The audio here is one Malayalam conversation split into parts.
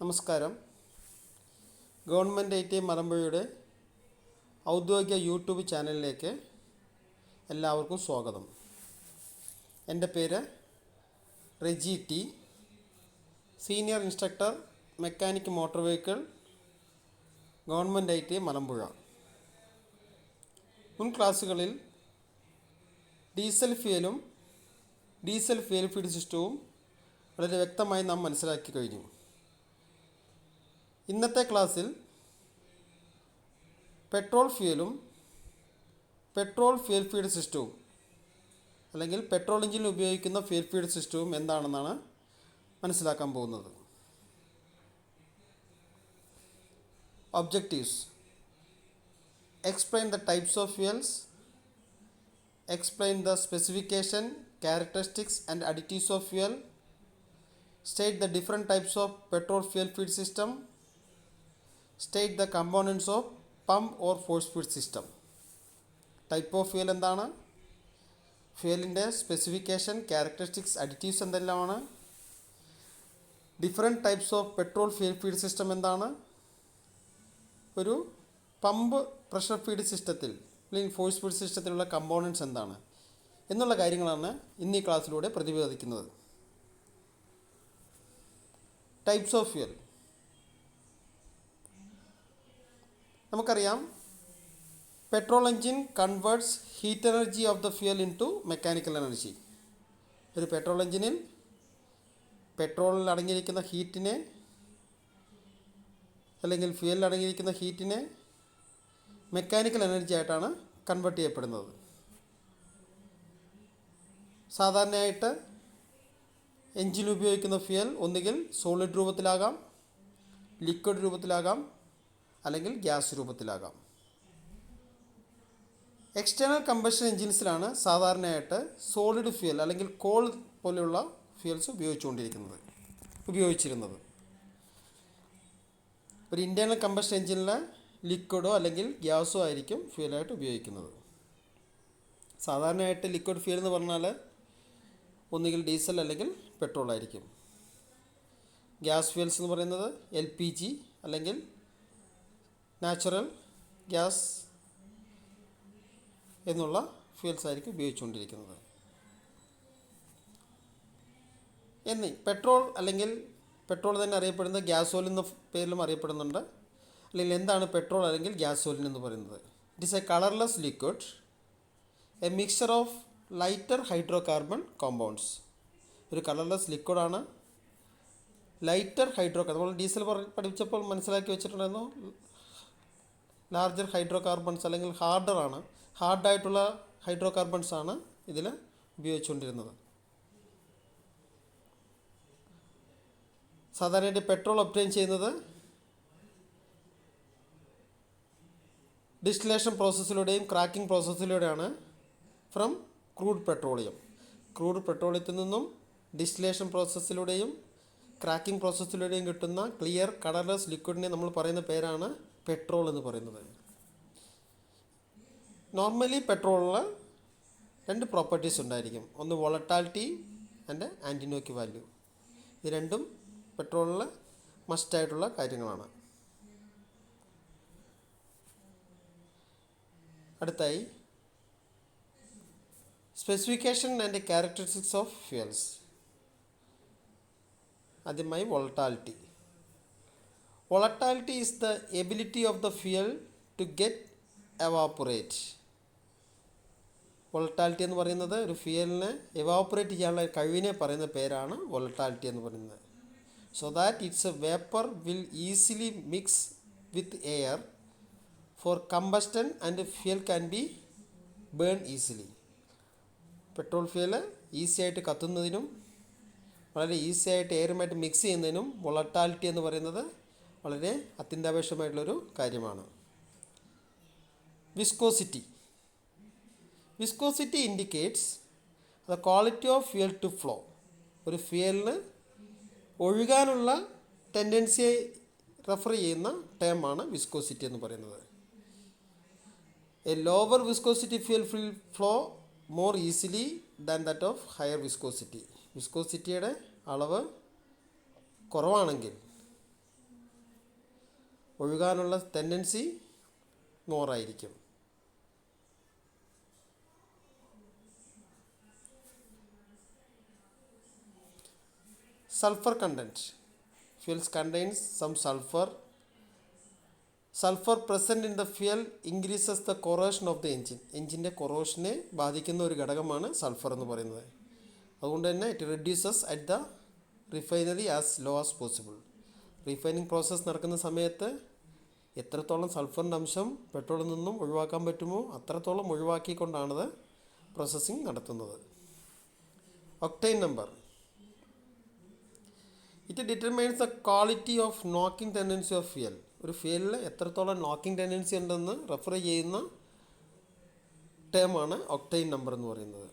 നമസ്കാരം. ഗവൺമെൻറ് ITI മലമ്പുഴയുടെ ഔദ്യോഗിക യൂട്യൂബ് ചാനലിലേക്ക് എല്ലാവർക്കും സ്വാഗതം. എൻ്റെ പേര് Reji T, senior instructor mechanic motor vehicle, government ITI Malampuzha. മുൻ ക്ലാസ്സുകളിൽ ഡീസൽ ഫ്യൂൽ ഫീഡ് സിസ്റ്റവും വളരെ വ്യക്തമായി നാം മനസ്സിലാക്കി കഴിഞ്ഞു. ഇന്നത്തെ ക്ലാസ്സിൽ പെട്രോൾ ഫ്യൂൽ ഫീഡ് സിസ്റ്റവും അല്ലെങ്കിൽ പെട്രോൾ എഞ്ചിനിൽ ഉപയോഗിക്കുന്ന ഫ്യൂൽ ഫീഡ് സിസ്റ്റവും എന്താണെന്നാണ് മനസ്സിലാക്കാൻ പോകുന്നത്. Objectives: explain the types of fuels, explain the specification, characteristics and additives of fuel, state the different types of petrol fuel feed system, state the components of pump or force feed system. Type of fuel എന്താണ്, ഫ്യൂലിൻ്റെ സ്പെസിഫിക്കേഷൻ, ക്യാരക്ടറിസ്റ്റിക്സ്, അഡിറ്റീവ്സ് എന്തെല്ലാമാണ്, different types of petrol fuel feed system എന്താണ്, ഒരു പമ്പ് പ്രഷർ ഫീഡ് സിസ്റ്റത്തിൽ അല്ലെങ്കിൽ ഫോഴ്സ് ഫീഡ് സിസ്റ്റത്തിലുള്ള കമ്പോണൻറ്റ്സ് എന്താണ് എന്നുള്ള കാര്യങ്ങളാണ് ഇന്ന് ഈ ക്ലാസ്സിലൂടെ പ്രതിപാദിക്കുന്നത്. Types of fuel. നമുക്കറിയാം, petrol engine converts heat energy of the fuel into mechanical energy. ഒരു പെട്രോൾ എഞ്ചിനിൽ പെട്രോളിൽ അടങ്ങിയിരിക്കുന്ന ഹീറ്റിനെ അല്ലെങ്കിൽ ഫ്യൂലിൽ അടങ്ങിയിരിക്കുന്ന ഹീറ്റിനെ മെക്കാനിക്കൽ എനർജി ആയിട്ടാണ് കൺവേർട്ട് ചെയ്യപ്പെടുന്നത്. സാധാരണയായിട്ട് എഞ്ചിൻ ഉപയോഗിക്കുന്ന ഫ്യൂൽ ഒന്നുകിൽ സോളിഡ് രൂപത്തിലാകാം, ലിക്വിഡ് രൂപത്തിലാകാം, അല്ലെങ്കിൽ ഗ്യാസ് രൂപത്തിലാകാം. എക്സ്റ്റേണൽ കമ്പഷൻ എഞ്ചിൻസിലാണ് സാധാരണയായിട്ട് സോളിഡ് ഫ്യൂൽ അല്ലെങ്കിൽ കോൾ പോലെയുള്ള ഫ്യൂൽസ് ഉപയോഗിച്ചിരുന്നത്. ഒരു ഇൻറ്റേർണൽ കമ്പഷൻ എഞ്ചിനിൽ ലിക്വിഡോ അല്ലെങ്കിൽ ഗ്യാസോ ആയിരിക്കും ഫ്യൂലായിട്ട് ഉപയോഗിക്കുന്നത്. സാധാരണയായിട്ട് ലിക്വിഡ് ഫ്യൂൽ എന്ന് പറഞ്ഞാൽ ഒന്നുകിൽ ഡീസൽ അല്ലെങ്കിൽ പെട്രോൾ ആയിരിക്കും. ഗ്യാസ് ഫ്യൂൽസ് എന്ന് പറയുന്നത് LPG അല്ലെങ്കിൽ നാച്ചുറൽ ഗ്യാസ് എന്നുള്ള ഫ്യൂൽസ് ആയിരിക്കും ഉപയോഗിച്ചുകൊണ്ടിരിക്കുന്നത്. പെട്രോൾ തന്നെ അറിയപ്പെടുന്ന ഗ്യാസോലിൻ എന്ന പേരിലും അറിയപ്പെടുന്നുണ്ട്. അല്ലെങ്കിൽ എന്താണ് പെട്രോൾ അല്ലെങ്കിൽ ഗ്യാസോലിൻ എന്ന് പറയുന്നത്? It is A colourless liquid, A mixture of lighter hydrocarbon compounds. ഒരു കളർലെസ് ലിക്വിഡാണ്, ലൈറ്റർ ഹൈഡ്രോകാർബൺ. നമ്മൾ ഡീസൽ പഠിച്ചപ്പോൾ മനസ്സിലാക്കി വെച്ചിട്ടുണ്ടായിരുന്നു, ലാർജർ ഹൈഡ്രോകാർബൺസ് അല്ലെങ്കിൽ ഹാർഡായിട്ടുള്ള ഹൈഡ്രോകാർബൺസ് ആണ് ഇതിൽ ഉപയോഗിച്ചുകൊണ്ടിരുന്നത്. സാധാരണയായിട്ട് പെട്രോൾ ഒബ്റ്റെയിൻ ചെയ്യുന്നത് ഡിസ്റ്റിലേഷൻ പ്രോസസ്സിലൂടെയും ക്രാക്കിംഗ് പ്രോസസ്സിലൂടെയാണ് ഫ്രം ക്രൂഡ് പെട്രോളിയത്തിൽ നിന്നും ഡിസ്റ്റിലേഷൻ പ്രോസസ്സിലൂടെയും ക്രാക്കിംഗ് പ്രോസസ്സിലൂടെയും കിട്ടുന്ന ക്ലിയർ കളർലെസ് ലിക്വിഡിനെ നമ്മൾ പറയുന്ന പേരാണ് പെട്രോൾ എന്ന് പറയുന്നത്. നോർമലി പെട്രോളിന് 2 പ്രോപ്പർട്ടീസ് ഉണ്ടായിരിക്കും. ഒന്ന് വോളറ്റാലിറ്റി ആൻഡ് ആൻറ്റിനോക്കി വാല്യൂ. ഇത് രണ്ടും പെട്രോളിൽ മസ്റ്റായിട്ടുള്ള കാര്യങ്ങളാണ്. അടുത്തായി specification and characteristics of fuels. ആദ്യമായി volatility is the ability of the fuel to get evaporate. Volatility എന്ന് പറയുന്നത് ഒരു ഫ്യൂലിനെ എവാപ്പറേറ്റ് ചെയ്യാനുള്ള കഴിവിനെ പറയുന്ന പേരാണ് വോളറ്റാലിറ്റി എന്ന് പറയുന്നത്. So that it's a vapour will easily mix with air for combustion and fuel can be burn easily. Petrol fuel easy ആയിട്ട് കത്തുന്നതിനും വളരെ ഈസി ആയിട്ട് എയറുമായിട്ട് മിക്സ് ചെയ്യുന്നതിനും വോളറ്റാലിറ്റി എന്ന് പറയുന്നത് വളരെ അത്യന്താപേക്ഷിതമായിട്ടുള്ളൊരു കാര്യമാണ്. Viscosity indicates the quality of fuel to flow. ഒരു ഫ്യൂലിന് ഒഴുകാനുള്ള ടെൻഡൻസിയെ റെഫർ ചെയ്യുന്ന ടേമാണ് വിസ്കോസിറ്റി എന്ന് പറയുന്നത്. A lower viscosity fuel will flow more easily than that of higher viscosity. വിസ്കോസിറ്റിയുടെ അളവ് കുറവാണെങ്കിൽ ഒഴുകാനുള്ള ടെൻഡൻസി മോറായിരിക്കും. Sulfur content. Fuels contains some sulfur. Sulfur present in the fuel increases the corrosion of the engine. എഞ്ചിൻ്റെ കൊറോഷനെ ബാധിക്കുന്ന ഒരു ഘടകമാണ് സൾഫർ എന്ന് പറയുന്നത്. അതുകൊണ്ട് തന്നെ it reduces at the refinery as low as possible. Refining process നടക്കുന്ന സമയത്ത് എത്രത്തോളം സൾഫറിൻ്റെ അംശം പെട്രോളിൽ നിന്നും ഒഴിവാക്കാൻ പറ്റുമോ അത്രത്തോളം ഒഴിവാക്കിക്കൊണ്ടാണത് പ്രോസസ്സിങ് നടത്തുന്നത്. Octane number. It determines the quality of knocking tendency of fuel. ഒരു ഫ്യൂലിൽ എത്രത്തോളം നോക്കിംഗ് ടെൻഡൻസി ഉണ്ടെന്ന് റെഫർ ചെയ്യുന്ന ടേമാണ് ഒക്ടൈൻ നമ്പർ എന്ന് പറയുന്നത്.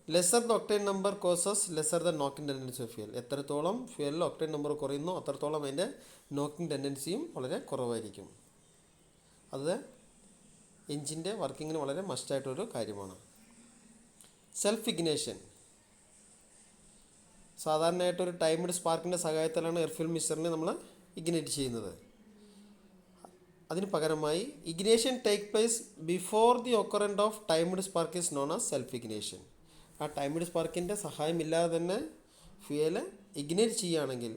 Lesser the octane number causes lesser the knocking tendency of fuel. എത്രത്തോളം ഫ്യൂലിൽ ഒക്ടൈൻ നമ്പർ കുറയുന്നു അത്രത്തോളം അതിൻ്റെ നോക്കിംഗ് ടെൻഡൻസിയും വളരെ കുറവായിരിക്കും. അത് എഞ്ചിൻ്റെ വർക്കിങ്ങിന് വളരെ മസ്റ്റായിട്ടൊരു കാര്യമാണ്. Self ignition. സാധാരണയായിട്ടൊരു ടൈംഡ് സ്പാർക്കിൻ്റെ സഹായത്തിലാണ് എയർ ഫ്യൂൽ മിക്സറിനെ നമ്മൾ ഇഗ്നേറ്റ് ചെയ്യുന്നത്. അതിന് പകരമായി ignition take place before the occurrence of timed spark is known as self ignition. ആ ടൈംഡ് സ്പാർക്കിൻ്റെ സഹായമില്ലാതെ തന്നെ ഫ്യൂൽ ഇഗ്നേറ്റ് ചെയ്യുകയാണെങ്കിൽ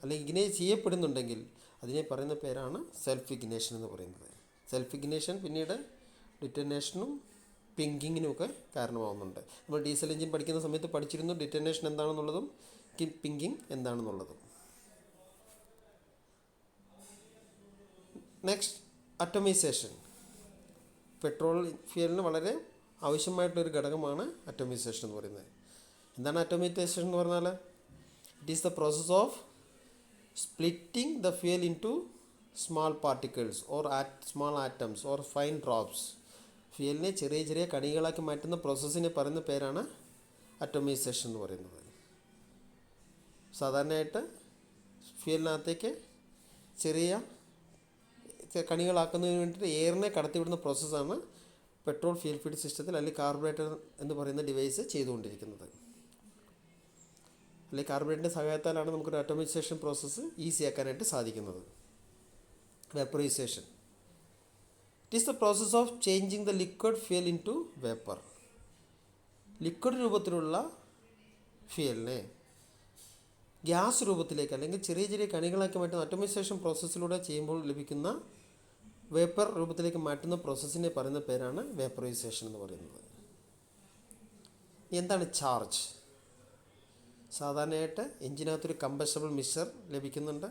അല്ലെങ്കിൽ ഇഗ്നേറ്റ് ചെയ്യപ്പെടുന്നുണ്ടെങ്കിൽ അതിനെ പറയുന്ന പേരാണ് സെൽഫ് ഇഗ്നേഷൻ എന്ന് പറയുന്നത്. സെൽഫ് ഇഗ്നേഷൻ പിന്നീട് ഡിറ്റനേഷനും പിങ്കിങ്ങിനുമൊക്കെ കാരണമാവുന്നുണ്ട്. നമ്മൾ ഡീസൽ എഞ്ചിൻ പഠിക്കുന്ന സമയത്ത് പഠിച്ചിരുന്നു ഡിറ്റനേഷൻ എന്താണെന്നുള്ളതും പിങ്കിങ് എന്താണെന്നുള്ളതും. Next, atomisation. പെട്രോൾ ഫ്യൂവലിന് വളരെ ആവശ്യമായിട്ടൊരു ഘടകമാണ് അറ്റോമൈസേഷൻ എന്ന് പറയുന്നത്. എന്താണ് അറ്റോമൈസേഷൻ എന്ന് പറഞ്ഞാൽ? It is the process of splitting the fuel into small particles or small atoms or fine drops. ഫ്യൂവലിനെ ചെറിയ ചെറിയ കണികളാക്കി മാറ്റുന്ന പ്രോസസ്സിനെ പറയുന്ന പേരാണ് അറ്റോമൈസേഷൻ എന്ന് പറയുന്നത്. സാധാരണയായിട്ട് ഫ്യൂവലിനകത്തേക്ക് ചെറിയ കണികളാക്കുന്നതിന് വേണ്ടിയിട്ട് എയറിനെ കടത്തിവിടുന്ന പ്രോസസ്സാണ് പെട്രോൾ ഫ്യൂൽ ഫീഡ് സിസ്റ്റത്തിൽ അല്ലെങ്കിൽ കാർബറേറ്റർ എന്ന് പറയുന്ന ഡിവൈസ് ചെയ്തുകൊണ്ടിരിക്കുന്നത്. അല്ലെങ്കിൽ കാർബറേറ്ററിൻ്റെ സഹായത്താലാണ് നമുക്കൊരു അറ്റോമൈസേഷൻ പ്രോസസ്സ് ഈസി ആക്കാനായിട്ട് സാധിക്കുന്നത്. Vaporisation. It is the process of changing the liquid fuel into vapour. Liquid രൂപത്തിലുള്ള ഫ്യൂവലിനെ ഗ്യാസ് രൂപത്തിലേക്ക് അല്ലെങ്കിൽ ചെറിയ ചെറിയ കണികളാക്കി മാറ്റുന്ന അറ്റോമൈസേഷൻ പ്രോസസ്സിലൂടെ ചെയ്യുമ്പോൾ ലഭിക്കുന്ന വേപ്പർ രൂപത്തിലേക്ക് മാറ്റുന്ന പ്രോസസ്സിനെ പറയുന്ന പേരാണ് വേപ്പറൈസേഷൻ എന്ന് പറയുന്നത്. എന്താണ് ചാർജ്? സാധാരണയായിട്ട് എഞ്ചിനകത്തൊരു കമ്പസ്റ്റബിൾ മിക്സർ ലഭിക്കുന്നുണ്ട്.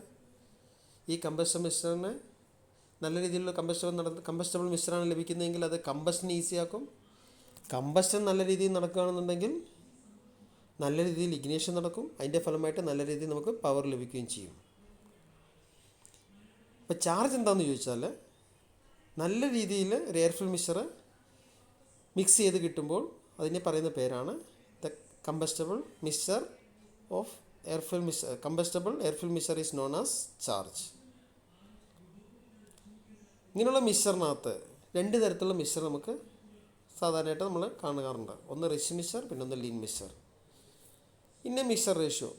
ഈ കമ്പസ്റ്റബിൾ മിക്സറിന് നല്ല രീതിയിലുള്ള കമ്പസ്റ്റബിൾ മിക്സറാണ് ലഭിക്കുന്നതെങ്കിൽ അത് കമ്പസ്റ്റൻ ഈസിയാക്കും. കമ്പസ്റ്റൻ നല്ല രീതിയിൽ നടക്കുകയാണെന്നുണ്ടെങ്കിൽ നല്ല രീതിയിൽ ഇഗ്നേഷൻ നടക്കും. അതിൻ്റെ ഫലമായിട്ട് നല്ല രീതിയിൽ നമുക്ക് പവർ ലഭിക്കുകയും ചെയ്യും. അപ്പോൾ ചാർജ് എന്താണെന്ന് ചോദിച്ചാൽ നല്ല രീതിയിൽ ഒരു എയർ ഫ്യൂൽ മിക്സർ മിക്സ് ചെയ്ത് കിട്ടുമ്പോൾ അതിനെ പറയുന്ന പേരാണ് the combustible mixer of air fuel mixer. Combustible air fuel mixer is known as charge. ഇങ്ങനെയുള്ള മിക്സറിനകത്ത് രണ്ട് തരത്തിലുള്ള മിക്സർ നമുക്ക് സാധാരണയായിട്ട് നമ്മൾ കാണാറുണ്ട്. ഒന്ന് റിച്ച് മിക്സർ, പിന്നെ ഒന്ന് ലീൻ മിക്സർ. പിന്നെ മിക്സർ റേഷ്യോ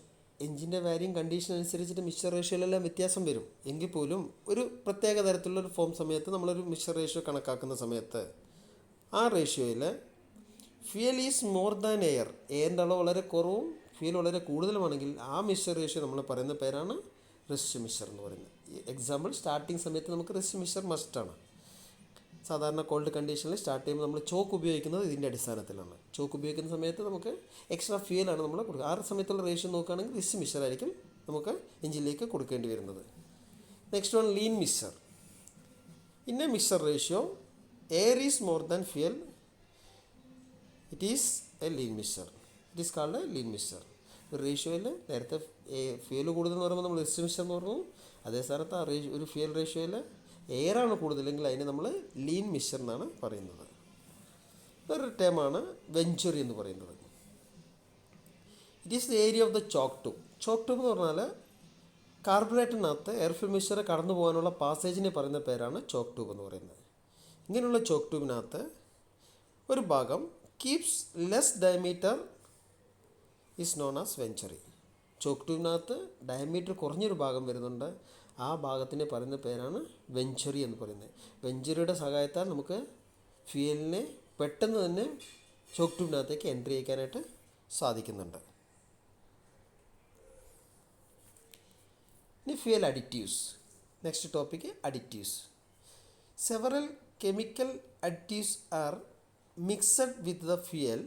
എഞ്ചിൻ്റെ വാരിയും കണ്ടീഷൻ അനുസരിച്ചിട്ട് മിക്സർ റേഷ്യോയിലെല്ലാം വ്യത്യാസം വരും. എങ്കിൽ പോലും ഒരു പ്രത്യേക തരത്തിലുള്ളൊരു ഫോം സമയത്ത് നമ്മളൊരു മിക്സർ റേഷ്യോ കണക്കാക്കുന്ന സമയത്ത് ആ റേഷ്യോയിൽ fuel is more than air, എയറിൻ്റെ അളവ് വളരെ കുറവും ഫ്യൂൽ വളരെ കൂടുതലുമാണെങ്കിൽ ആ മിക്സർ റേഷ്യോ നമ്മൾ പറയുന്ന പേരാണ് റിച്ച് മിക്സർ എന്ന് പറയുന്നത്. എക്സാമ്പിൾ, സ്റ്റാർട്ടിങ് സമയത്ത് നമുക്ക് റിച്ച് മിക്സർ മസ്റ്റാണ്. സാധാരണ കോൾഡ് കണ്ടീഷനിൽ സ്റ്റാർട്ട് ചെയ്യുമ്പോൾ നമ്മൾ ചോക്ക് ഉപയോഗിക്കുന്നത് ഇതിൻ്റെ അടിസ്ഥാനത്തിലാണ്. ചോക്ക് ഉപയോഗിക്കുന്ന സമയത്ത് നമുക്ക് എക്സ്ട്രാ ഫ്യൂലാണ് നമ്മൾ കൊടുക്കുക. ആ സമയത്തുള്ള റേഷ്യോ നോക്കുകയാണെങ്കിൽ റിച്ച് മിക്സർ ആയിരിക്കും നമുക്ക് എഞ്ചിനിലേക്ക് കൊടുക്കേണ്ടി വരുന്നത്. Next one, lean mixer. In A mixer ratio air is more than fuel, it is A lean mixer. It is called A lean mixer. ഒരു റേഷ്യോയിൽ നേരത്തെ ഫ്യൂൽ കൂടുതൽ എന്ന് പറയുമ്പോൾ നമ്മൾ റിച്ച് മിക്സർ എന്ന് പറഞ്ഞു. അതേ സ്ഥാനത്ത് ആ ഒരു ഫ്യൂൽ റേഷ്യോയിൽ എയറാണ് കൂടുതലെങ്കിൽ അതിനെ നമ്മൾ ലീൻ മിക്സർ എന്നാണ് പറയുന്നത്. വേറൊരു ടേമാണ് വെഞ്ചുറി എന്ന് പറയുന്നത്. It is the area of the choke tube. Choke tube എന്ന് പറഞ്ഞാൽ കാർബറേറ്ററിനകത്ത് എയർ ഫ്യൂൽ മിക്സർ കടന്നു പോകാനുള്ള പാസേജിനെ പറയുന്ന പേരാണ് ചോക്ക് ട്യൂബ് എന്ന് പറയുന്നത്. ഇങ്ങനെയുള്ള ചോക്ക് ട്യൂബിനകത്ത് ഒരു ഭാഗം keeps less diameter is known as venturi. Choke ട്യൂബിനകത്ത് ഡയമീറ്റർ കുറഞ്ഞൊരു ഭാഗം വരുന്നുണ്ട്. ആ ഭാഗത്തിനെ പറയുന്ന പേരാണ് വെഞ്ചുറി എന്ന് പറയുന്നത്. വെഞ്ചുറിയുടെ സഹായത്താൽ നമുക്ക് ഫ്യൂവലിനെ പെട്ടെന്ന് തന്നെ ചോക്ക് ട്യൂബിനകത്തേക്ക് എൻട്രി ചെയ്യിക്കാനായിട്ട് സാധിക്കുന്നുണ്ട്. ഇനി fuel additives. Next topic additives. Several chemical additives are mixed with the fuel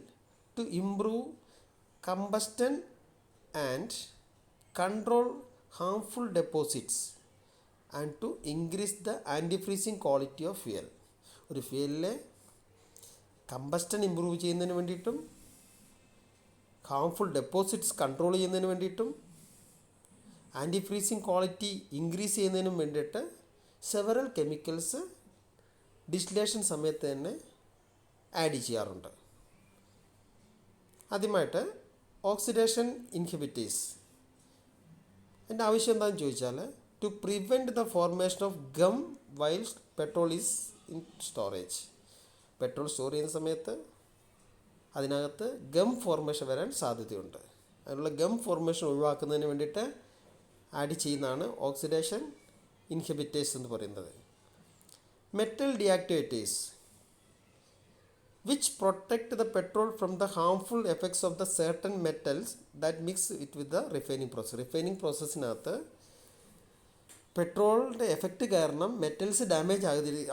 to improve combustion and control harmful deposits and to increase the anti-freezing quality of fuel. ഒരു ഫ്യൂവലിലെ കമ്പസ്റ്റൻ ഇമ്പ്രൂവ് ചെയ്യുന്നതിന് വേണ്ടിയിട്ടും ഹാംഫുൾ ഡെപ്പോസിറ്റ്സ് കൺട്രോൾ ചെയ്യുന്നതിന് വേണ്ടിയിട്ടും ആൻറ്റി ഫ്രീസിങ് ക്വാളിറ്റി ഇൻക്രീസ് ചെയ്യുന്നതിനും വേണ്ടിയിട്ട് സെവറൽ കെമിക്കൽസ് ഡിസ്റ്റിലേഷൻ സമയത്ത് തന്നെ ആഡ് ചെയ്യാറുണ്ട്. ആദ്യമായിട്ട് ഓക്സിഡേഷൻ ഇൻഹിബിറ്റേഴ്സ്. എൻ്റെ ആവശ്യം എന്താണെന്ന് ചോദിച്ചാൽ to prevent the formation of gum while petrol is in storage. Petrol store ചെയ്യുന്ന സമയത്ത് അതിനകത്ത് ഗം ഫോർമേഷൻ വരാൻ സാധ്യതയുണ്ട്. അതിനുള്ള ഗം ഫോർമേഷൻ ഒഴിവാക്കുന്നതിന് വേണ്ടിയിട്ട് ആഡ് ചെയ്യുന്നതാണ് ഓക്സിഡേഷൻ ഇൻഹിബിറ്റേഴ്സ് എന്ന് പറയുന്നത്. Metal deactivators which protect the petrol from the harmful effects of the certain metals that mix it with the refining process. Refining പ്രോസസ്സിനകത്ത് പെട്രോളിൻ്റെ എഫക്റ്റ് കാരണം മെറ്റൽസ് ഡാമേജ്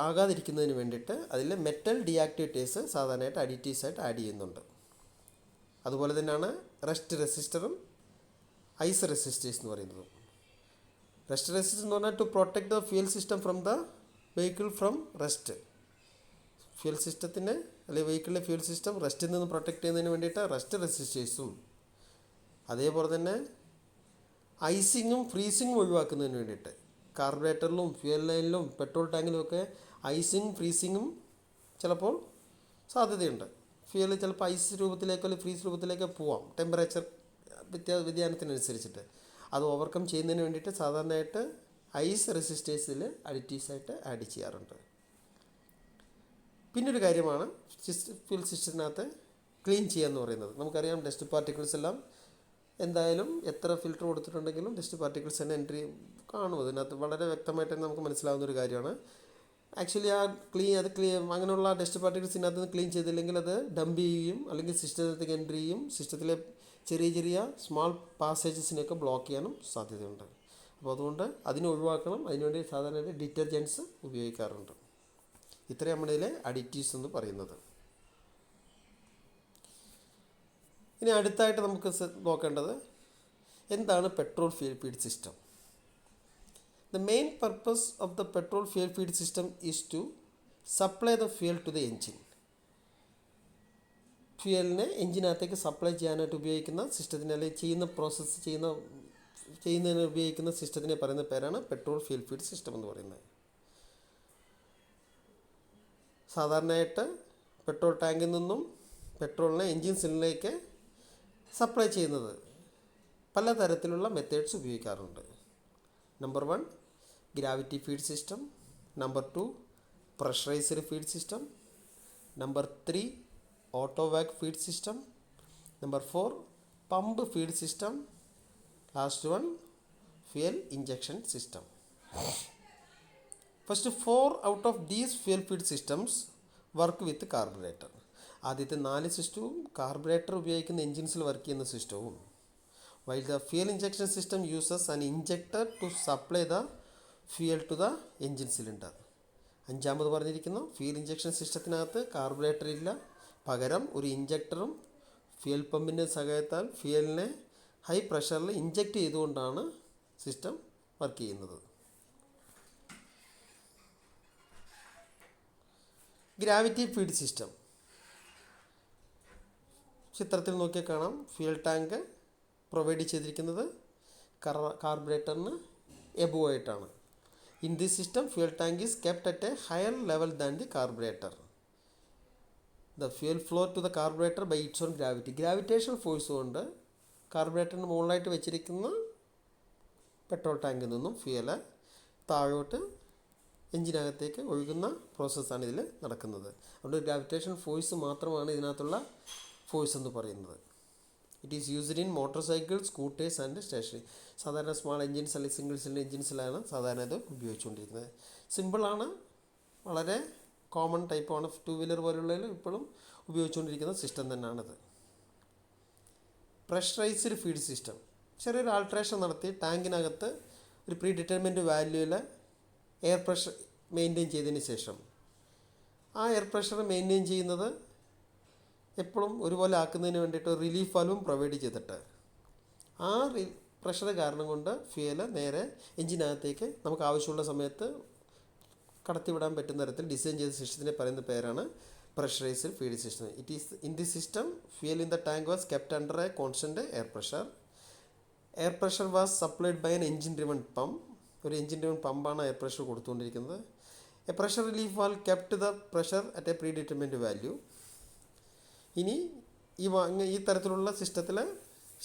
ആകാതിരിക്കുന്നതിന് വേണ്ടിയിട്ട് അതിൽ മെറ്റൽ ഡിയാക്ടിവേറ്റേഴ്സ് സാധാരണയായിട്ട് അഡിറ്റീവ്സായിട്ട് ആഡ് ചെയ്യുന്നുണ്ട്. അതുപോലെ തന്നെയാണ് റസ്റ്റ് റെസിസ്റ്ററും ഐസ് റെസിസ്റ്റേഴ്സ് എന്ന് പറയുന്നത്. റസ്റ്റ് റെസിസ്റ്റർ എന്ന് പറഞ്ഞാൽ to protect the fuel system from the vehicle from rust. Fuel സിസ്റ്റത്തിന് അല്ലെങ്കിൽ വെഹിക്കിളിലെ ഫ്യൂൽ സിസ്റ്റം റസ്റ്റിൽ നിന്ന് പ്രൊട്ടക്റ്റ് ചെയ്യുന്നതിന് വേണ്ടിയിട്ട് റസ്റ്റ് റെസിസ്റ്റേഴ്സും അതേപോലെ തന്നെ ഐസിങ്ങും ഫ്രീസിങ്ങും ഒഴിവാക്കുന്നതിന് വേണ്ടിയിട്ട് കാർബറേറ്ററിലും ഫ്യൂൽ ലൈനിലും പെട്രോൾ ടാങ്കിലും ഒക്കെ ഐസിങ്ങും ഫ്രീസിങ്ങും ചിലപ്പോൾ സാധ്യതയുണ്ട്. ഫ്യൂൽ ചിലപ്പോൾ ഐസ് രൂപത്തിലേക്കോ അല്ലെങ്കിൽ ഫ്രീസ് രൂപത്തിലേക്കോ പോവാം ടെമ്പറേച്ചർ വ്യതിയാനത്തിനനുസരിച്ചിട്ട്. അത് ഓവർകം ചെയ്യുന്നതിന് വേണ്ടിയിട്ട് സാധാരണയായിട്ട് ഐസ് റെസിസ്റ്റേഴ്സിൽ അഡിറ്റീവ്സായിട്ട് ആഡ് ചെയ്യാറുണ്ട്. പിന്നൊരു കാര്യമാണ് ഫ്യൂൽ സിസ്റ്റത്തിനകത്ത് ക്ലീൻ ചെയ്യുക എന്ന് പറയുന്നത്. നമുക്കറിയാം ഡസ്റ്റ് പാർട്ടിക്കിൾസ് എല്ലാം എന്തായാലും എത്ര ഫിൽറ്റർ കൊടുത്തിട്ടുണ്ടെങ്കിലും ഡസ്റ്റ് പാർട്ടിക്കിൾസ് തന്നെ എൻട്രി കാണും. അതിനകത്ത് വളരെ വ്യക്തമായിട്ട് തന്നെ നമുക്ക് മനസ്സിലാവുന്നൊരു കാര്യമാണ്. ആക്ച്വലി അങ്ങനെയുള്ള ഡസ്റ്റ് പാർട്ടിക്കിൾസ് ഇതിനകത്ത് നിന്ന് ക്ലീൻ ചെയ്തില്ലെങ്കിൽ അത് ഡംപ് ചെയ്യുകയും അല്ലെങ്കിൽ സിസ്റ്റത്തിലേക്ക് എൻട്രി ചെയ്യും. സിസ്റ്റത്തിലെ ചെറിയ ചെറിയ സ്മാൾ പാസേജസിനെയൊക്കെ ബ്ലോക്ക് ചെയ്യാനും സാധ്യതയുണ്ട്. അപ്പോൾ അതുകൊണ്ട് അതിനെ ഒഴിവാക്കണം. അതിനുവേണ്ടി സാധാരണ ഡിറ്റർജൻറ്റ്സ് ഉപയോഗിക്കാറുണ്ട്. ഇത്രയും നമ്മുടെ ഇതിലെ അഡിറ്റീവ്സ് എന്ന് പറയുന്നത്. ഇനി അടുത്തായിട്ട് നമുക്ക് നോക്കേണ്ടത് എന്താണ് petrol fuel feed system. The main purpose of the petrol fuel feed system is to supply the fuel to the engine. ഫ്യൂവലിനെ എൻജിനകത്തേക്ക് സപ്ലൈ ചെയ്യാനായിട്ട് ഉപയോഗിക്കുന്ന സിസ്റ്റത്തിന് അല്ലെങ്കിൽ ചെയ്യുന്നതിന് ഉപയോഗിക്കുന്ന സിസ്റ്റത്തിനെ പറയുന്ന പേരാണ് പെട്രോൾ ഫ്യൂൽ ഫീഡ് സിസ്റ്റം എന്ന് പറയുന്നത്. സാധാരണയായിട്ട് പെട്രോൾ ടാങ്കിൽ നിന്നും പെട്രോളിനെ എൻജിൻ സിലിണ്ടറിലേക്ക് സപ്ലൈ ചെയ്യുന്നത് പലതരത്തിലുള്ള മെത്തേഡ്സ് ഉപയോഗിക്കാറുണ്ട്. Number 1 gravity feed system, number 2 pressurised feed system, number 3 autovac feed system, number 4 pump feed system, last 1 fuel injection system. First 4 out of these fuel feed systems work with carburettor. ആദ്യത്തെ 4 സിസ്റ്റവും കാർബറേറ്റർ ഉപയോഗിക്കുന്ന എൻജിൻസിൽ വർക്ക് ചെയ്യുന്ന സിസ്റ്റവും, while the fuel injection system uses an injector to supply the fuel to the engine cylinder. 5ാമത് പറഞ്ഞിരിക്കുന്നു ഫ്യൂൽ ഇഞ്ചക്ഷൻ സിസ്റ്റത്തിനകത്ത് കാർബറേറ്റർ ഇല്ല, പകരം ഒരു ഇഞ്ചക്ടറും ഫ്യൂൽ പമ്പിൻ്റെ സഹായത്താൽ ഫ്യൂലിനെ ഹൈ പ്രഷറിൽ ഇഞ്ചക്റ്റ് ചെയ്തുകൊണ്ടാണ് സിസ്റ്റം വർക്ക് ചെയ്യുന്നത്. ഗ്രാവിറ്റി ഫീഡ് സിസ്റ്റം ചിത്രത്തിൽ നോക്കിയാൽ കാണാം. ഫ്യൂൽ ടാങ്ക് പ്രൊവൈഡ് ചെയ്തിരിക്കുന്നത് കാർബറേറ്ററിന് എബോവ് ആയിട്ടാണ്. In this system fuel tank is kept at a higher level than the carburettor. The fuel flow to the carburettor by its own gravity. Gravitational force കൊണ്ട് കാർബറേറ്ററിന് മുകളിലായിട്ട് വെച്ചിരിക്കുന്ന പെട്രോൾ ടാങ്കിൽ നിന്നും ഫ്യൂല് താഴോട്ട് എഞ്ചിനകത്തേക്ക് ഒഴുകുന്ന പ്രോസസ്സാണ് ഇതിൽ നടക്കുന്നത്. അതുകൊണ്ട് ഗ്രാവിറ്റേഷൻ ഫോഴ്സ് മാത്രമാണ് ഇതിനകത്തുള്ള ഫോഴ്സ് എന്ന് പറയുന്നത്. It is used in motor cycle, scooters and stationary. സാധാരണ സ്മാൾ എൻജിൻസ് അല്ലെങ്കിൽ സിംഗിൾ സിലിണ്ടർ എൻജിൻസിലാണ് സാധാരണ ഇത് ഉപയോഗിച്ചുകൊണ്ടിരിക്കുന്നത്. സിമ്പിളാണ്, വളരെ കോമൺ ടൈപ്പാണ്. 2 വീലർ പോലുള്ളതിൽ ഇപ്പോഴും ഉപയോഗിച്ചുകൊണ്ടിരിക്കുന്ന സിസ്റ്റം തന്നെയാണിത്. Pressurised feed system. ചെറിയൊരു ആൾട്രേഷൻ നടത്തി ടാങ്കിനകത്ത് ഒരു പ്രീ ഡിറ്റർമിൻഡ് വാല്യൂവിൽ എയർ പ്രഷർ മെയിൻറ്റെയിൻ ചെയ്തതിന് ശേഷം ആ എയർ പ്രഷർ മെയിൻറ്റെയിൻ ചെയ്യുന്നത് എപ്പോഴും ഒരുപോലെ ആക്കുന്നതിന് വേണ്ടിയിട്ട് റിലീഫ് വാൽവും പ്രൊവൈഡ് ചെയ്തിട്ട് ആ പ്രഷർ കാരണം കൊണ്ട് ഫ്യൂവൽ നേരെ എഞ്ചിനകത്തേക്ക് നമുക്ക് ആവശ്യമുള്ള സമയത്ത് കടത്തിവിടാൻ പറ്റുന്ന തരത്തിൽ ഡിസൈൻ ചെയ്ത സിസ്റ്റത്തിനെ പറയുന്ന പേരാണ് pressurized feed system. It is in this system, fuel in the tank was kept under a constant air pressure. Air pressure was supplied by an engine driven pump. ഒരു എഞ്ചിൻ ഡ്രിവൺ പമ്പാണ് എയർ പ്രഷർ കൊടുത്തുകൊണ്ടിരിക്കുന്നത്. A pressure relief valve kept the pressure at a pre determined value. ഇനി ഈ തരത്തിലുള്ള സിസ്റ്റത്തിൽ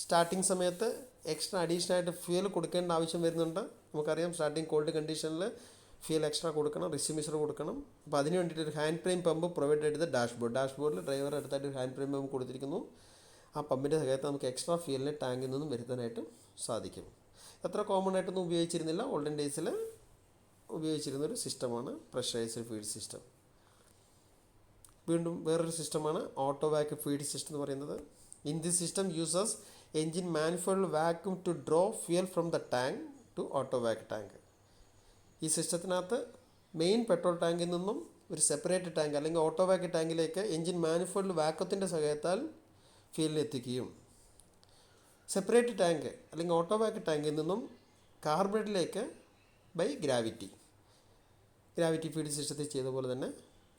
സ്റ്റാർട്ടിങ് സമയത്ത് എക്സ്ട്രാ അഡീഷണലായിട്ട് ഫ്യൂൽ കൊടുക്കേണ്ട ആവശ്യം വരുന്നുണ്ട്. നമുക്കറിയാം സ്റ്റാർട്ടിങ് കോൾഡ് കണ്ടീഷനിൽ ഫ്യൂൽ എക്സ്ട്രാ കൊടുക്കണം, റിസിമിഷർ കൊടുക്കണം. അപ്പോൾ അതിന് വേണ്ടിയിട്ട് ഒരു ഹാൻഡ് ഫ്രെയിം പമ്പ് പ്രൊവൈഡ് ചെയ്തത് ഡാഷ്ബോർഡിൽ ഡ്രൈവർ അടുത്തായിട്ട് ഒരു ഹാൻഡ് ഫ്രെയിം പമ്പ് കൊടുത്തിരിക്കുന്നു. ആ പമ്പിൻ്റെ സഹായത്തിൽ നമുക്ക് എക്സ്ട്രാ ഫ്യൂലിനെ ടാങ്കിൽ നിന്നും വരുത്താനായിട്ട് സാധിക്കും. അത്ര കോമൺ ആയിട്ടൊന്നും ഉപയോഗിച്ചിരുന്നില്ല. ഓൾഡൻ ഡേയ്സിൽ ഉപയോഗിച്ചിരുന്നൊരു സിസ്റ്റമാണ് പ്രഷറൈസ്ഡ് ഫീഡ് സിസ്റ്റം. വീണ്ടും വേറൊരു സിസ്റ്റമാണ് ഓട്ടോ വാക്യൂം ഫീഡ് സിസ്റ്റം എന്ന് പറയുന്നത്. In this system uses engine manifold vacuum to draw fuel from the tank to auto vacuum tank. ഈ സിസ്റ്റത്തിനകത്ത് മെയിൻ പെട്രോൾ ടാങ്കിൽ നിന്നും ഒരു സെപ്പറേറ്റ് ടാങ്ക് അല്ലെങ്കിൽ ഓട്ടോ വാക്യൂം ടാങ്കിലേക്ക് എൻജിൻ മാനിഫോൾഡ് വാക്വത്തിൻ്റെ സഹായത്താൽ ഫ്യൂലിനെ എത്തിക്കുകയും സെപ്പറേറ്റ് ടാങ്ക് അല്ലെങ്കിൽ ഓട്ടോ വാക്യൂം ടാങ്കിൽ നിന്നും കാർബറേറ്ററിലേക്ക് ബൈ ഗ്രാവിറ്റി ഫീഡ് സിസ്റ്റത്തിൽ ചെയ്ത പോലെ തന്നെ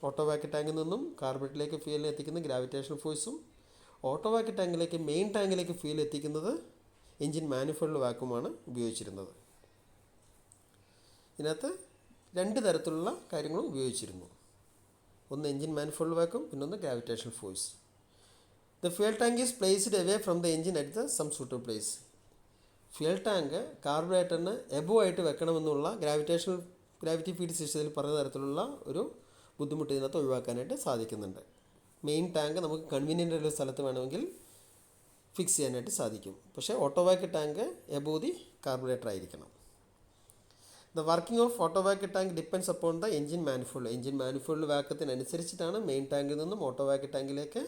ഓട്ടോ വാക്യൂം ടാങ്കിൽ നിന്നും കാർബറേറ്ററിലേക്ക് ഫ്യൂലിനെ എത്തിക്കുന്ന ഗ്രാവിറ്റേഷൻ ഫോഴ്സും ഓട്ടോ വാക്യൂം ടാങ്കിലേക്ക് മെയിൻ ടാങ്കിലേക്ക് ഫ്യൂൽ എത്തിക്കുന്നത് എൻജിൻ മാനിഫോൾഡ് വാക്യൂമാണ് ഉപയോഗിച്ചിരുന്നത്. ഇതിനകത്ത് 2 തരത്തിലുള്ള കാര്യങ്ങളും ഉപയോഗിച്ചിരുന്നു. ഒന്ന് എൻജിൻ മാനിഫോൾഡ് വാക്യൂം, പിന്നൊന്ന് gravitation force. The fuel tank is placed away from the engine at the some suitable place. Fuel tank കാർബറേറ്ററിന് എബോ ആയിട്ട് വെക്കണമെന്നുള്ള ഗ്രാവിറ്റി ഫീഡ് സിസ്റ്റത്തിൽ പറഞ്ഞ തരത്തിലുള്ള ഒരു ബുദ്ധിമുട്ട് ഇതിനകത്ത് ഒഴിവാക്കാനായിട്ട് സാധിക്കുന്നുണ്ട്. മെയിൻ ടാങ്ക് നമുക്ക് കൺവീനിയൻ്റ് ആയിട്ടുള്ള സ്ഥലത്ത് വേണമെങ്കിൽ ഫിക്സ് ചെയ്യാനായിട്ട് സാധിക്കും. പക്ഷേ auto vacuum tank above the carburettor ആയിരിക്കണം. The working of auto vacuum tank depends upon the engine manifold. Engine manifold വാക്യത്തിനനുസരിച്ചിട്ടാണ് മെയിൻ ടാങ്കിൽ നിന്നും ഓട്ടോ വാക്യൂം ടാങ്കിലേക്ക്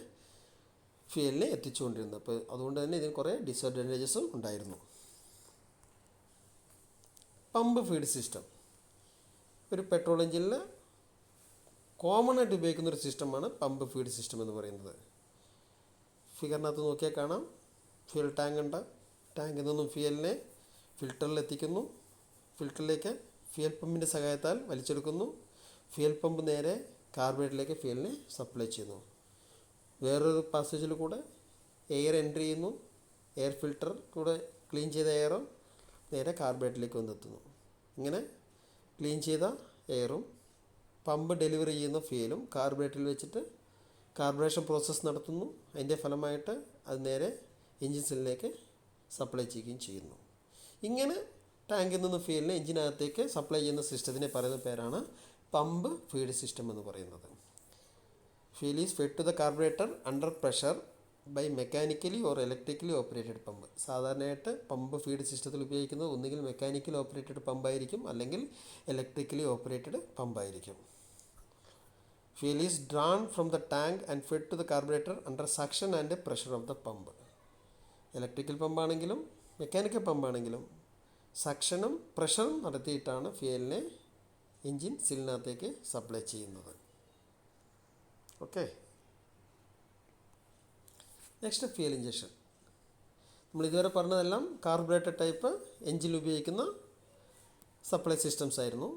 ഫ്യൂലിനെ എത്തിച്ചുകൊണ്ടിരുന്നത്. അപ്പോൾ അതുകൊണ്ട് തന്നെ ഇതിന് കുറേ ഡിസഡ്വാൻറ്റേജസും ഉണ്ടായിരുന്നു. പമ്പ് ഫീഡ് സിസ്റ്റം ഒരു പെട്രോൾ എഞ്ചിനിൽ കോമൺ ആയിട്ട് ഉപയോഗിക്കുന്ന ഒരു സിസ്റ്റമാണ് പമ്പ് ഫീഡ് സിസ്റ്റം എന്ന് പറയുന്നത്. ഫിഗറിനകത്ത് നോക്കിയാൽ കാണാം, ഫ്യൂൽ ടാങ്ക് ഉണ്ട്. ടാങ്കിൽ നിന്നും ഫ്യൂലിനെ ഫിൽറ്ററിൽ എത്തിക്കുന്നു. ഫിൽറ്ററിലേക്ക് ഫ്യൂൽ പമ്പിൻ്റെ സഹായത്താൽ വലിച്ചെടുക്കുന്നു. ഫ്യൂൽ പമ്പ് നേരെ കാർബറേറ്ററിലേക്ക് ഫ്യൂലിനെ സപ്ലൈ ചെയ്യുന്നു. വേറൊരു പാസേജിൽ കൂടെ എയർ എൻട്രി ചെയ്യുന്നു. എയർ ഫിൽറ്റർ കൂടെ ക്ലീൻ ചെയ്ത എയറും നേരെ കാർബറേറ്ററിലേക്ക് വന്നെത്തുന്നു. ഇങ്ങനെ ക്ലീൻ ചെയ്ത എയറും പമ്പ് ഡെലിവറി ചെയ്യുന്ന ഫ്യൂലും കാർബറേറ്ററിൽ വെച്ചിട്ട് കാർബറേഷൻ പ്രോസസ്സ് നടത്തുന്നു. അതിൻ്റെ ഫലമായിട്ട് അത് നേരെ എൻജിൻ സെല്ലിലേക്ക് സപ്ലൈ ചെയ്യുകയും ചെയ്യുന്നു. ഇങ്ങനെ ടാങ്കിൽ നിന്ന് ഫ്യൂലിനെ എഞ്ചിനകത്തേക്ക് സപ്ലൈ ചെയ്യുന്ന സിസ്റ്റത്തിനെ പറയുന്ന പേരാണ് പമ്പ് ഫീഡ് സിസ്റ്റം എന്ന് പറയുന്നത്. Fuel is fed to the carburettor under pressure by mechanically or electrically operated pump. സാധാരണയായിട്ട് പമ്പ് ഫീഡ് സിസ്റ്റത്തിൽ ഉപയോഗിക്കുന്നത് ഒന്നുകിൽ മെക്കാനിക്കലി ഓപ്പറേറ്റഡ് പമ്പായിരിക്കും, അല്ലെങ്കിൽ ഇലക്ട്രിക്കലി ഓപ്പറേറ്റഡ് പമ്പായിരിക്കും. Fuel is drawn from the tank and fed to the carburettor under suction and pressure of the pump. Electrical പമ്പാണെങ്കിലും മെക്കാനിക്കൽ പമ്പാണെങ്കിലും സക്ഷനും പ്രഷറും നടത്തിയിട്ടാണ് ഫ്യൂലിനെ എൻജിൻ സിലിനകത്തേക്ക് സപ്ലൈ ചെയ്യുന്നത്. Okay, next fuel injection. നമ്മളിതുവരെ പറഞ്ഞതെല്ലാം കാർബറേറ്റർ ടൈപ്പ് എൻജിൻ ഉപയോഗിക്കുന്ന സപ്ലൈ സിസ്റ്റംസ് ആയിരുന്നു.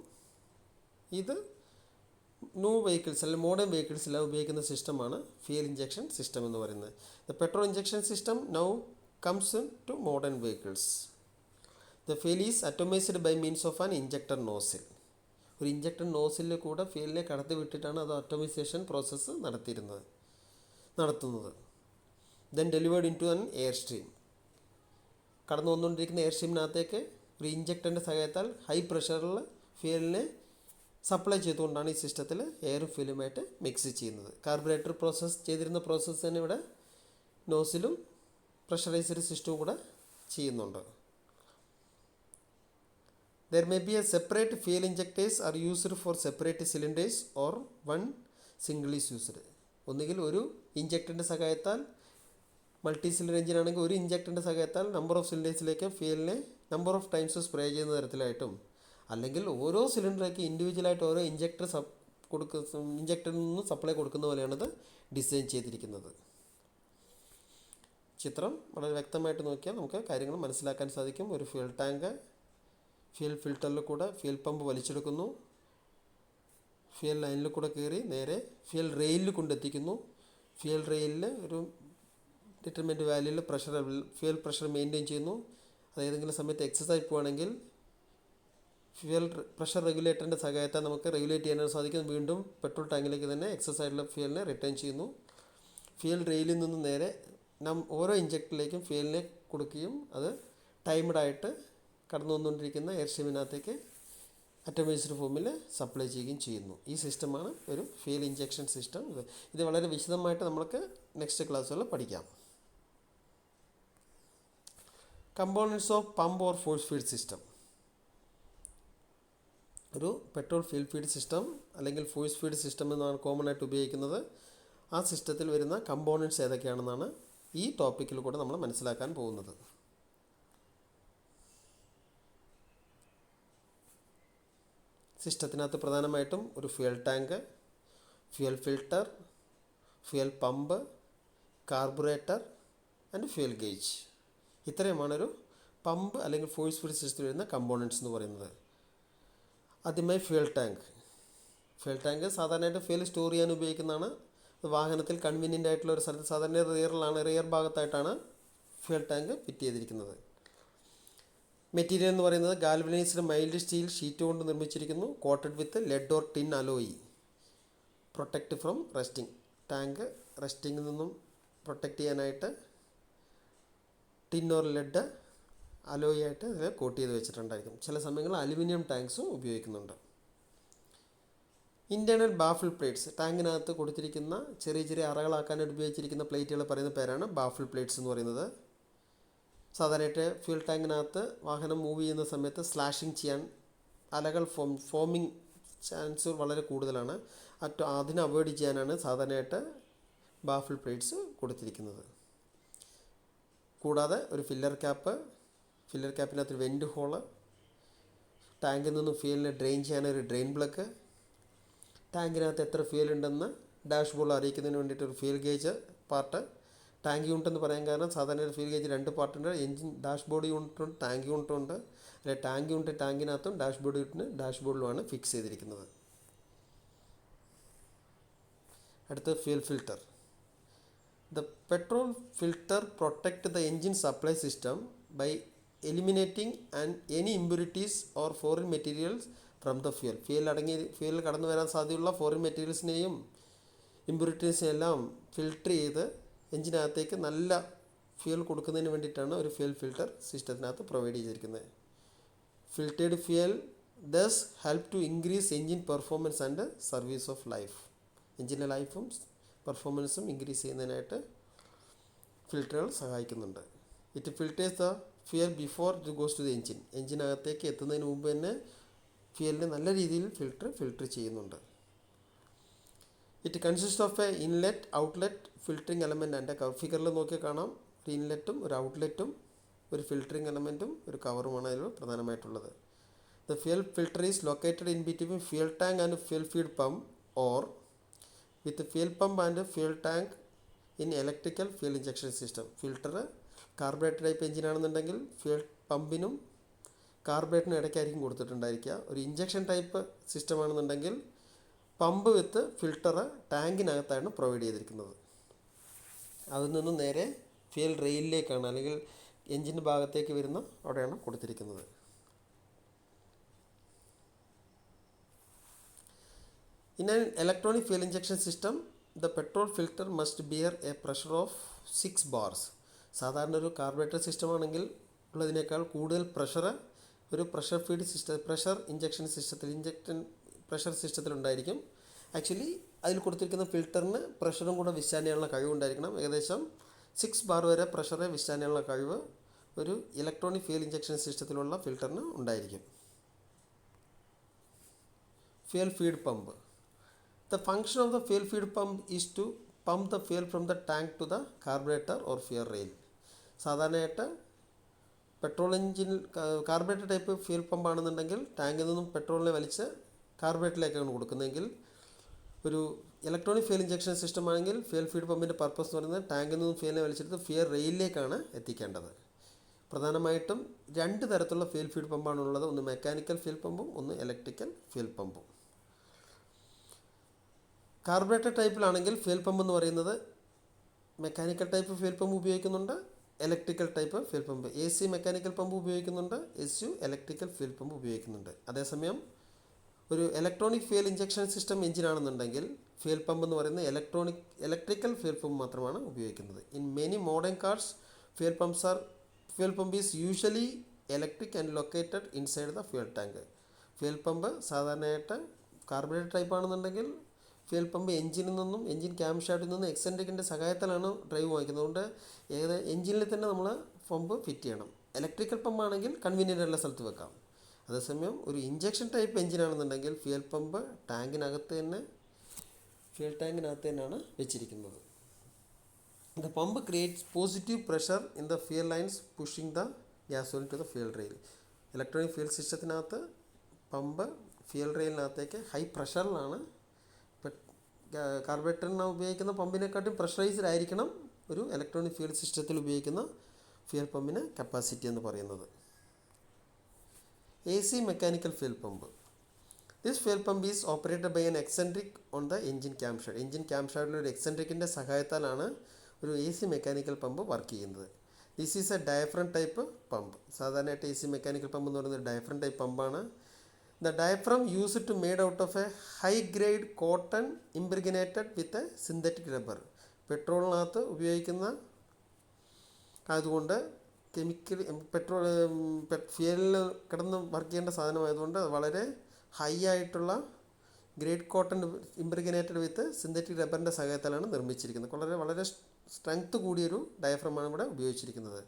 ഇത് ന്യൂ വെഹിക്കിൾസ് അല്ലെങ്കിൽ മോഡേൺ വെഹിക്കിൾസിലെല്ലാം ഉപയോഗിക്കുന്ന സിസ്റ്റമാണ് ഫ്യൂൽ ഇഞ്ചക്ഷൻ സിസ്റ്റം എന്ന് പറയുന്നത്. The petrol injection system now comes to modern vehicles. The fuel is atomised by means of an injector nozzle. ഒരു ഇഞ്ചക്ടർ നോസിലിൽ കൂടെ ഫ്യൂലിനെ കടത്തി വിട്ടിട്ടാണ് അത് അറ്റോമൈസേഷൻ പ്രോസസ്സ് നടത്തുന്നത്. Then delivered into an air stream. കടന്നു വന്നുകൊണ്ടിരിക്കുന്ന എയർ സ്ട്രീമിനകത്തേക്ക് ഒരു ഇഞ്ചക്ടറിൻ്റെ സഹായത്താൽ ഹൈ പ്രഷറിൽ ഫ്യൂലിനെ സപ്ലൈ ചെയ്തുകൊണ്ടാണ് ഈ സിസ്റ്റത്തിൽ എയറും ഫ്യൂലുമായിട്ട് മിക്സ് ചെയ്യുന്നത്. കാർബറേറ്റർ പ്രോസസ്സ് ചെയ്തിരുന്ന പ്രോസസ്സ് തന്നെ ഇവിടെ നോസിലും പ്രഷറൈസ്ഡ് സിസ്റ്റവും കൂടെ ചെയ്യുന്നുണ്ട്. There may be a separate fuel injectors are used for separate cylinders or one single is used. ഒന്നുകിൽ ഒരു ഇഞ്ചക്ടറിൻ്റെ സഹായത്താൽ മൾട്ടി സിലിണ്ടർ എഞ്ചിൻ ആണെങ്കിൽ ഒരു ഇഞ്ചക്ടറിൻ്റെ സഹായത്താൽ നമ്പർ ഓഫ് സിലിണ്ടേഴ്സിലേക്ക് ഫ്യൂലിനെ നമ്പർ ഓഫ് ടൈംസ് സ്പ്രേ ചെയ്യുന്ന തരത്തിലായിട്ടും, അല്ലെങ്കിൽ ഓരോ സിലിണ്ടറിലേക്ക് ഇൻഡിവിജ്വലായിട്ട് ഓരോ ഇഞ്ചക്ടറിൽ നിന്ന് സപ്ലൈ കൊടുക്കുന്ന പോലെയാണിത് ഡിസൈൻ ചെയ്തിരിക്കുന്നത്. ചിത്രം വളരെ വ്യക്തമായിട്ട് നോക്കിയാൽ നമുക്ക് കാര്യങ്ങൾ മനസ്സിലാക്കാൻ സാധിക്കും. ഒരു ഫ്യൂൽ ടാങ്ക് ഫ്യൂൽ ഫിൽറ്ററിൽ കൂടെ ഫ്യൂൽ പമ്പ് വലിച്ചെടുക്കുന്നു, ഫ്യൂൽ ലൈനിൽ കൂടെ കയറി നേരെ ഫ്യൂൽ റെയിലിൽ കൊണ്ടെത്തിക്കുന്നു. ഫ്യൂൽ റെയിലിൽ ഒരു ഡിറ്റർമിൻഡ് വാല്യൂയിൽ ഫ്യൂൽ പ്രഷർ മെയിൻറ്റെയിൻ ചെയ്യുന്നു. അത് ഏതെങ്കിലും സമയത്ത് എക്സസൈസ് പോവുകയാണെങ്കിൽ ഫ്യൂൽ പ്രഷർ റെഗുലേറ്ററിൻ്റെ സഹായത്താൽ നമുക്ക് റെഗുലേറ്റ് ചെയ്യാനായിട്ട് സാധിക്കും. വീണ്ടും പെട്രോൾ ടാങ്കിലേക്ക് തന്നെ എക്സസ് ആയിട്ടുള്ള ഫ്യൂലിനെ റിട്ടേൺ ചെയ്യുന്നു. ഫ്യൂൽ റെയിലിൽ നിന്ന് നേരെ ഓരോ ഇഞ്ചക്ടറിലേക്കും ഫ്യൂലിനെ കൊടുക്കുകയും അത് ടൈംഡായിട്ട് കടന്നു വന്നുകൊണ്ടിരിക്കുന്ന എയർ സ്ട്രീമിനകത്തേക്ക് അറ്റോമൈസ്ഡ് ഫോമിൽ സപ്ലൈ ചെയ്യുകയും ചെയ്യുന്നു. ഈ സിസ്റ്റമാണ് ഒരു ഫ്യൂൽ ഇഞ്ചക്ഷൻ സിസ്റ്റം. ഇത് വളരെ വിശദമായിട്ട് നമുക്ക് നെക്സ്റ്റ് ക്ലാസ്സുകളിൽ പഠിക്കാം. Components of pump or force feed system. ഒരു പെട്രോൾ ഫ്യൂൽ ഫീഡ് സിസ്റ്റം അല്ലെങ്കിൽ ഫോഴ്സ് ഫീഡ് സിസ്റ്റം എന്നാണ് കോമൺ ആയിട്ട് ഉപയോഗിക്കുന്നത്. ആ സിസ്റ്റത്തിൽ വരുന്ന കമ്പോണൻസ് ഏതൊക്കെയാണെന്നാണ് ഈ ടോപ്പിക്കിൽ കൂടെ നമ്മൾ മനസ്സിലാക്കാൻ പോകുന്നത്. സിസ്റ്റത്തിനകത്ത് പ്രധാനമായിട്ടും ഒരു fuel tank, fuel filter, fuel pump, carburettor and fuel gauge, ഇത്രയുമാണ് ഒരു പമ്പ് അല്ലെങ്കിൽ ഫോഴ്സ് ഫീഡ് സിസ്റ്റത്തിൽ വരുന്ന കമ്പോണൻസ് എന്ന് പറയുന്നത്. ആദ്യമായി ഫ്യൂൽ ടാങ്ക്. ഫ്യൂൽ ടാങ്ക് സാധാരണയായിട്ട് ഫ്യൂൽ സ്റ്റോർ ചെയ്യാൻ ഉപയോഗിക്കുന്നതാണ്. വാഹനത്തിൽ കൺവീനിയൻ്റ് ആയിട്ടുള്ള ഒരു സ്ഥലത്ത് സാധാരണ റിയർ ഭാഗത്തായിട്ടാണ് ഫ്യൂൽ ടാങ്ക് ഫിറ്റ് ചെയ്തിരിക്കുന്നത്. മെറ്റീരിയൽ എന്ന് പറയുന്നത് ഗാൽവനൈസ്ഡ് മൈൽഡ് സ്റ്റീൽ ഷീറ്റ് കൊണ്ട് നിർമ്മിച്ചിരിക്കുന്നു. Coated with lead or tin alloy. Protect from rusting. Tank റസ്റ്റിങ്ങിൽ നിന്നും പ്രൊട്ടക്റ്റ് ചെയ്യാനായിട്ട് ടിൻ ഓർ ലെഡ് അലോയി ആയിട്ട് അതിൽ കോട്ട് ചെയ്ത് വെച്ചിട്ടുണ്ടായിരിക്കും. ചില സമയങ്ങളിൽ അലുമിനിയം ടാങ്ക്സും ഉപയോഗിക്കുന്നുണ്ട്. Internal baffle plates. ടാങ്കിനകത്ത് കൊടുത്തിരിക്കുന്ന ചെറിയ ചെറിയ അറകളാക്കാനായിട്ട് ഉപയോഗിച്ചിരിക്കുന്ന പ്ലേറ്റുകൾ പറയുന്ന പേരാണ് ബാഫിൾ പ്ലേറ്റ്സ് എന്ന് പറയുന്നത്. സാധാരണയായിട്ട് ഫ്യൂൽ ടാങ്കിനകത്ത് വാഹനം മൂവ് ചെയ്യുന്ന സമയത്ത് സ്ലാഷിങ് ചെയ്യാൻ അലകൾ ഫോമിങ് ചാൻസ് വളരെ കൂടുതലാണ്. അതിനെ അവോയ്ഡ് ചെയ്യാനാണ് സാധാരണയായിട്ട് ബാഫിൾ പ്ലേറ്റ്സ് കൊടുത്തിരിക്കുന്നത്. കൂടാതെ ഒരു ഫില്ലർ ക്യാപ്പിനകത്ത് ഒരു വെൻറ്റ് ഹോള്, ടാങ്കിൽ നിന്നും ഫ്യൂലിനെ ഡ്രെയിൻ ചെയ്യാനൊരു ഡ്രെയിൻ പ്ലഗ്, ടാങ്കിനകത്ത് എത്ര ഫ്യൂൽ ഉണ്ടെന്ന് ഡാഷ്ബോർഡിൽ അറിയിക്കുന്നതിന് വേണ്ടിയിട്ട് ഒരു fuel gauge part. Tank unit എന്ന് പറയാൻ കാരണം സാധാരണ ഫ്യൂൽ ഗേജ് 2 പാർട്ടുണ്ട്. എഞ്ചിൻ ഡാഷ്ബോർഡ് യൂണിറ്റുണ്ട്, ടാങ്ക് യൂണിറ്റുണ്ട്. അല്ലെ ടാങ്ക് യൂണിറ്റ് ടാങ്കിനകത്തും ഡാഷ്ബോർഡ് യൂണിറ്റിന് ഡാഷ്ബോർഡിലുമാണ് ഫിക്സ് ചെയ്തിരിക്കുന്നത്. അടുത്ത fuel filter. The petrol filter protect the engine supply system by eliminating and any impurities or foreign materials from the fuel. ഫ്യൂലിൽ കടന്നു വരാൻ സാധ്യതയുള്ള ഫോറിൻ മെറ്റീരിയൽസിനെയും ഇമ്പ്യൂരിറ്റീസിനെയും എല്ലാം ഫിൽട്ടർ ചെയ്ത് എഞ്ചിനകത്തേക്ക് നല്ല ഫ്യൂൽ കൊടുക്കുന്നതിന് വേണ്ടിയിട്ടാണ് ഒരു ഫ്യൂൽ ഫിൽട്ടർ സിസ്റ്റത്തിനകത്ത് പ്രൊവൈഡ് ചെയ്തിരിക്കുന്നത്. Filtered fuel thus help to increase engine performance and service of life. എഞ്ചിൻ്റെ ലൈഫും പെർഫോമൻസും ഇൻക്രീസ് ചെയ്യുന്നതിനായിട്ട് ഫിൽറ്ററുകൾ സഹായിക്കുന്നുണ്ട്. It filters the fuel before it goes to the engine. എഞ്ചിനകത്തേക്ക് എത്തുന്നതിന് മുമ്പ് തന്നെ ഫ്യൂലിനെ നല്ല രീതിയിൽ ഫിൽട്ടർ ചെയ്യുന്നുണ്ട്. It consist of a inlet outlet filtering element and a cover. ഫിഗറിൽ നോക്കിയാൽ കാണാം ഒരു ഇൻലെറ്റും ഒരു ഔട്ട്ലെറ്റും ഒരു ഫിൽറ്ററിംഗ് എലമെൻറ്റും ഒരു കവറുമാണ് അതിൽ പ്രധാനമായിട്ടുള്ളത്. The fuel filter is located in between fuel tank and fuel feed pump or with fuel pump and fuel tank in electrical fuel injection system. Filter carburettor type എഞ്ചിനാണെന്നുണ്ടെങ്കിൽ ഫ്യൂൽ പമ്പിനും കാർബറേറ്ററിനും ഇടയ്ക്കായിരിക്കും കൊടുത്തിട്ടുണ്ടായിരിക്കുക. ഒരു ഇഞ്ചക്ഷൻ ടൈപ്പ് സിസ്റ്റമാണെന്നുണ്ടെങ്കിൽ പമ്പ് വിത്ത് ഫിൽട്ടർ ടാങ്കിനകത്താണ് പ്രൊവൈഡ് ചെയ്തിരിക്കുന്നത്. അതിൽ നിന്നും നേരെ ഫ്യൂൽ റെയിലിലേക്കാണ് അല്ലെങ്കിൽ എഞ്ചിൻ്റെ ഭാഗത്തേക്ക് വരുന്ന അവിടെയാണ് കൊടുത്തിരിക്കുന്നത്. In an electronic fuel injection system, the petrol filter must bear a pressure of 6 bars. സാധാരണ ഒരു കാർബറേറ്റർ സിസ്റ്റം ആണെങ്കിൽ ഉള്ളതിനേക്കാൾ കൂടുതൽ ഒരു പ്രഷർ ഇഞ്ചക്ഷൻ സിസ്റ്റത്തിലുണ്ടായിരിക്കും. ആക്ച്വലി അതിൽ കൊടുത്തിരിക്കുന്ന ഫിൽറ്ററിന് പ്രഷറും കൂടെ വിശാലിക്കാനുള്ള കഴിവുണ്ടായിരിക്കണം. ഏകദേശം 6 ബാർ വരെ പ്രഷറെ വിശ്വാനുള്ള കഴിവ് ഒരു ഇലക്ട്രോണിക് ഫ്യൂൽ ഇഞ്ചക്ഷൻ സിസ്റ്റത്തിലുള്ള ഫിൽറ്ററിന് ഉണ്ടായിരിക്കും. Fuel feed pump. The function of the fuel feed pump is to pump the fuel from the tank to the carburetor or fuel rail. സാധാരണയായിട്ട് petrol engine carburettor type fuel pump ആണെന്നുണ്ടെങ്കിൽ ടാങ്കിൽ നിന്നും പെട്രോളിനെ വലിച്ച് കാർബറേറ്ററിലേക്കാണ് കൊടുക്കുന്നതെങ്കിൽ ഒരു ഇലക്ട്രോണിക് ഫ്യൂൽ ഇഞ്ചക്ഷൻ സിസ്റ്റം ആണെങ്കിൽ ഫ്യൂൽ ഫീഡ് പമ്പിൻ്റെ പർപ്പസ് എന്ന് പറയുന്നത് ടാങ്കിൽ നിന്നും ഫ്യൂലിനെ വലിച്ചെടുത്ത് ഫ്യൂൽ റെയിലിലേക്കാണ് എത്തിക്കേണ്ടത്. പ്രധാനമായിട്ടും 2 തരത്തിലുള്ള ഫ്യൂൽ ഫീഡ് പമ്പാണ് ഉള്ളത്. ഒന്ന് മെക്കാനിക്കൽ ഫ്യൂൽ പമ്പും ഒന്ന് ഇലക്ട്രിക്കൽ ഫ്യൂൽ പമ്പും. കാർബറേറ്റർ ടൈപ്പിലാണെങ്കിൽ ഫ്യൂൽ പമ്പ് എന്ന് പറയുന്നത് മെക്കാനിക്കൽ ടൈപ്പ് ഫ്യൂൽ പമ്പ് ഉപയോഗിക്കുന്നുണ്ട്, electrical type fuel pump. AC mechanical pump ഉപയോഗിക്കുന്നുണ്ട്, SU ഇലക്ട്രിക്കൽ ഫ്യൂൽ പമ്പ് ഉപയോഗിക്കുന്നുണ്ട്. അതേസമയം ഒരു ഇലക്ട്രോണിക് ഫ്യൂൽ ഇഞ്ചക്ഷൻ സിസ്റ്റം എഞ്ചിനാണെന്നുണ്ടെങ്കിൽ ഫ്യൂൽ പമ്പ് എന്ന് പറയുന്നത് ഇലക്ട്രിക്കൽ ഫ്യൂൽ പമ്പ് മാത്രമാണ് ഉപയോഗിക്കുന്നത്. In many modern cars fuel pump is usually electric and located inside the fuel tank. Fuel pump സാധാരണയായിട്ട് കാർബറേറ്റർ ടൈപ്പ് ആണെന്നുണ്ടെങ്കിൽ ഫ്യൂൽ പമ്പ് എഞ്ചിനിൽ നിന്നും എഞ്ചിൻ ക്യാം ഷാഫ്റ്റിൽ നിന്നും എക്സെൻട്രിക്കിൻ്റെ സഹായത്താലാണ് ഡ്രൈവ് വാങ്ങിക്കുന്നത്. അതുകൊണ്ട് എഞ്ചിനിൽ തന്നെ നമ്മൾ പമ്പ് ഫിറ്റ് ചെയ്യണം. ഇലക്ട്രിക്കൽ പമ്പ് ആണെങ്കിൽ കൺവീനിയൻ്റ് ഉള്ള സ്ഥലത്ത് വെക്കാം. അതേസമയം ഒരു ഇഞ്ചക്ഷൻ ടൈപ്പ് എഞ്ചിനാണെന്നുണ്ടെങ്കിൽ ഫ്യൂൽ പമ്പ് ഫ്യൂൽ ടാങ്കിനകത്ത് തന്നെയാണ് വെച്ചിരിക്കുന്നത്. The pump creates positive pressure in the fuel lines pushing the gasoline to the fuel rail. Electronic fuel സിസ്റ്റത്തിനകത്ത് പമ്പ് ഫ്യൂൽ റെയിലിനകത്തേക്ക് ഹൈ പ്രഷറിലാണ്. കാർബറേറ്ററിന് ഉപയോഗിക്കുന്ന പമ്പിനെക്കാട്ടും പ്രഷറൈസ്ഡ് ആയിരിക്കണം ഒരു ഇലക്ട്രോണിക് ഫ്യൂൽ സിസ്റ്റത്തിൽ ഉപയോഗിക്കുന്ന ഫ്യൂൽ പമ്പിന് കപ്പാസിറ്റി എന്ന് പറയുന്നത്. AC mechanical fuel pump. This fuel pump is operated by an eccentric on the engine cam shaft. Engine cam ഷാഫ്റ്റിൽ ഒരു എക്സെൻട്രിക്കിൻ്റെ സഹായത്താലാണ് ഒരു AC മെക്കാനിക്കൽ പമ്പ് വർക്ക് ചെയ്യുന്നത്. This is a diaphragm type pump. സാധാരണയായിട്ട് AC മെക്കാനിക്കൽ പമ്പ് എന്ന് പറയുന്നത് ഡയഫ്രം ടൈപ്പ് പമ്പാണ്. The diaphragm used to made out of a high grade cotton impregnated with a synthetic rubber. പെട്രോളിനകത്ത് ഉപയോഗിക്കുന്ന ആയതുകൊണ്ട് ഫ്യൂലിൽ കിടന്ന് വർക്ക് ചെയ്യേണ്ട സാധനമായതുകൊണ്ട് വളരെ ഹൈ ആയിട്ടുള്ള ഗ്രേഡ് കോട്ടൺ ഇംപ്രിഗനേറ്റഡ് വിത്ത് സിന്തറ്റിക് റബ്ബറിൻ്റെ സഹായത്താലാണ് നിർമ്മിച്ചിരിക്കുന്നത്. വളരെ സ്ട്രെങ്ത് കൂടിയൊരു ഡയഫ്രമാണ് ഇവിടെ ഉപയോഗിച്ചിരിക്കുന്നത്.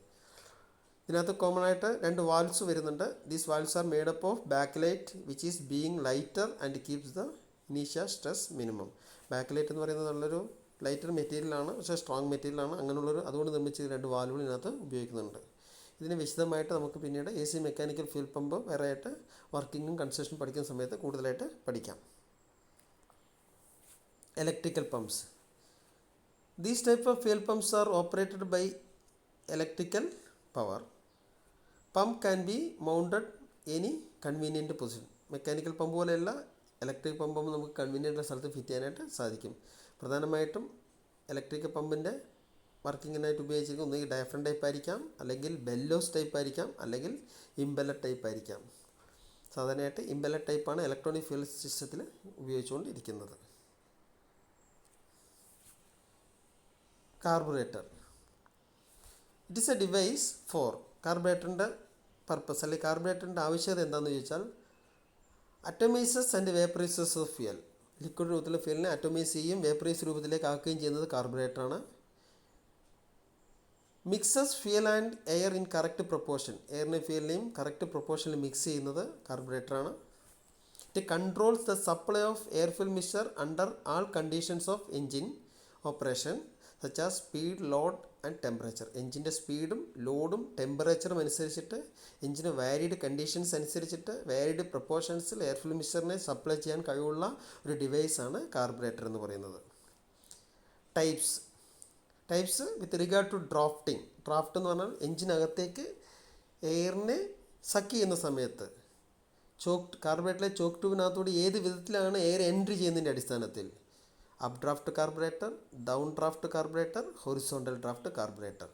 ഇതിനകത്ത് കോമൺ ആയിട്ട് 2 വാൽവ്സ് വരുന്നുണ്ട്. These valves R made up of backlight which is being lighter and keeps the initial stress minimum. Backlight എന്ന് പറയുന്നത് നല്ലൊരു ലൈറ്റർ മെറ്റീരിയലാണ്, പക്ഷേ സ്ട്രോങ് മെറ്റീരിയലാണ്. അതുകൊണ്ട് നിർമ്മിച്ച 2 വാൽവുകൾ ഇതിനകത്ത് ഉപയോഗിക്കുന്നുണ്ട്. ഇതിന് വിശദമായിട്ട് നമുക്ക് പിന്നീട് AC മെക്കാനിക്കൽ ഫ്യൂൽ പമ്പ് വേറെ ആയിട്ട് വർക്കിങ്ങും കൺസ്ട്രക്ഷൻ പഠിക്കുന്ന സമയത്ത് കൂടുതലായിട്ട് പഠിക്കാം. Electrical pumps. These type of fuel pumps are operated by electrical power. Pump can be mounted any convenient position. Mechanical pump പോലെയല്ല, ഇലക്ട്രിക് പമ്പ് നമുക്ക് കൺവീനിയൻ്റ് സ്ഥലത്ത് ഫിറ്റ് ചെയ്യാനായിട്ട് സാധിക്കും. പ്രധാനമായിട്ടും ഇലക്ട്രിക്കൽ പമ്പിൻ്റെ വർക്കിങ്ങിനായിട്ട് ഉപയോഗിച്ചിരിക്കുന്നത് ഒന്നുകിൽ ഡയഫ്രം ടൈപ്പ് ആയിരിക്കാം, അല്ലെങ്കിൽ ബെല്ലോസ് ടൈപ്പ് ആയിരിക്കാം, അല്ലെങ്കിൽ ഇംബലർ ടൈപ്പ് ആയിരിക്കാം. സാധാരണയായിട്ട് ഇംബലർ ടൈപ്പാണ് ഇലക്ട്രോണിക് ഫ്യൂൽ സിസ്റ്റത്തിൽ ഉപയോഗിച്ചുകൊണ്ടിരിക്കുന്നത്. Carburettor. It is a device for കാർബറേറ്ററിൻ്റെ പർപ്പസ്, അല്ലെങ്കിൽ കാർബറേറ്ററിൻ്റെ ആവശ്യകത എന്താണെന്ന് ചോദിച്ചാൽ atomises and vaporises of fuel. Liquid രൂപത്തിലെ ഫ്യൂലിനെ അറ്റോമൈസ് ചെയ്യും വേപ്പറൈസ് രൂപത്തിലേക്ക് ആക്കുകയും ചെയ്യുന്നത് കാർബറേറ്ററാണ്. Mixes fuel and air in correct proportion. എയറിനെയും ഫ്യൂലിനെയും കറക്റ്റ് പ്രൊപ്പോർഷനിൽ മിക്സ് ചെയ്യുന്നത് കാർബറേറ്ററാണ്. It controls the supply of air fuel mixture under all conditions of engine operation such as speed, load and temperature. എഞ്ചിൻ്റെ സ്പീഡും ലോഡും ടെമ്പറേച്ചറും അനുസരിച്ചിട്ട് എഞ്ചിന് വാരിഡ് കണ്ടീഷൻസ് അനുസരിച്ചിട്ട് വാരിഡ് പ്രൊപ്പോർഷൻസിൽ എയർ ഫ്യൂൽ മിക്സ്ചറിനെ സപ്ലൈ ചെയ്യാൻ കഴിവുള്ള ഒരു ഡിവൈസാണ് കാർബറേറ്റർ എന്ന് പറയുന്നത്. Types with regard to drafting. Draft എന്ന് പറഞ്ഞാൽ എഞ്ചിനകത്തേക്ക് എയറിനെ സക്ക് ചെയ്യുന്ന സമയത്ത് കാർബറേറ്ററിലെ ചോക്ക് ട്യൂബിനകത്തോട് ഏത് വിധത്തിലാണ് എയർ എൻട്രി ചെയ്യുന്നതിൻ്റെ അടിസ്ഥാനത്തിൽ up draft carburettor, down draft carburettor, horizontal draft carburettor.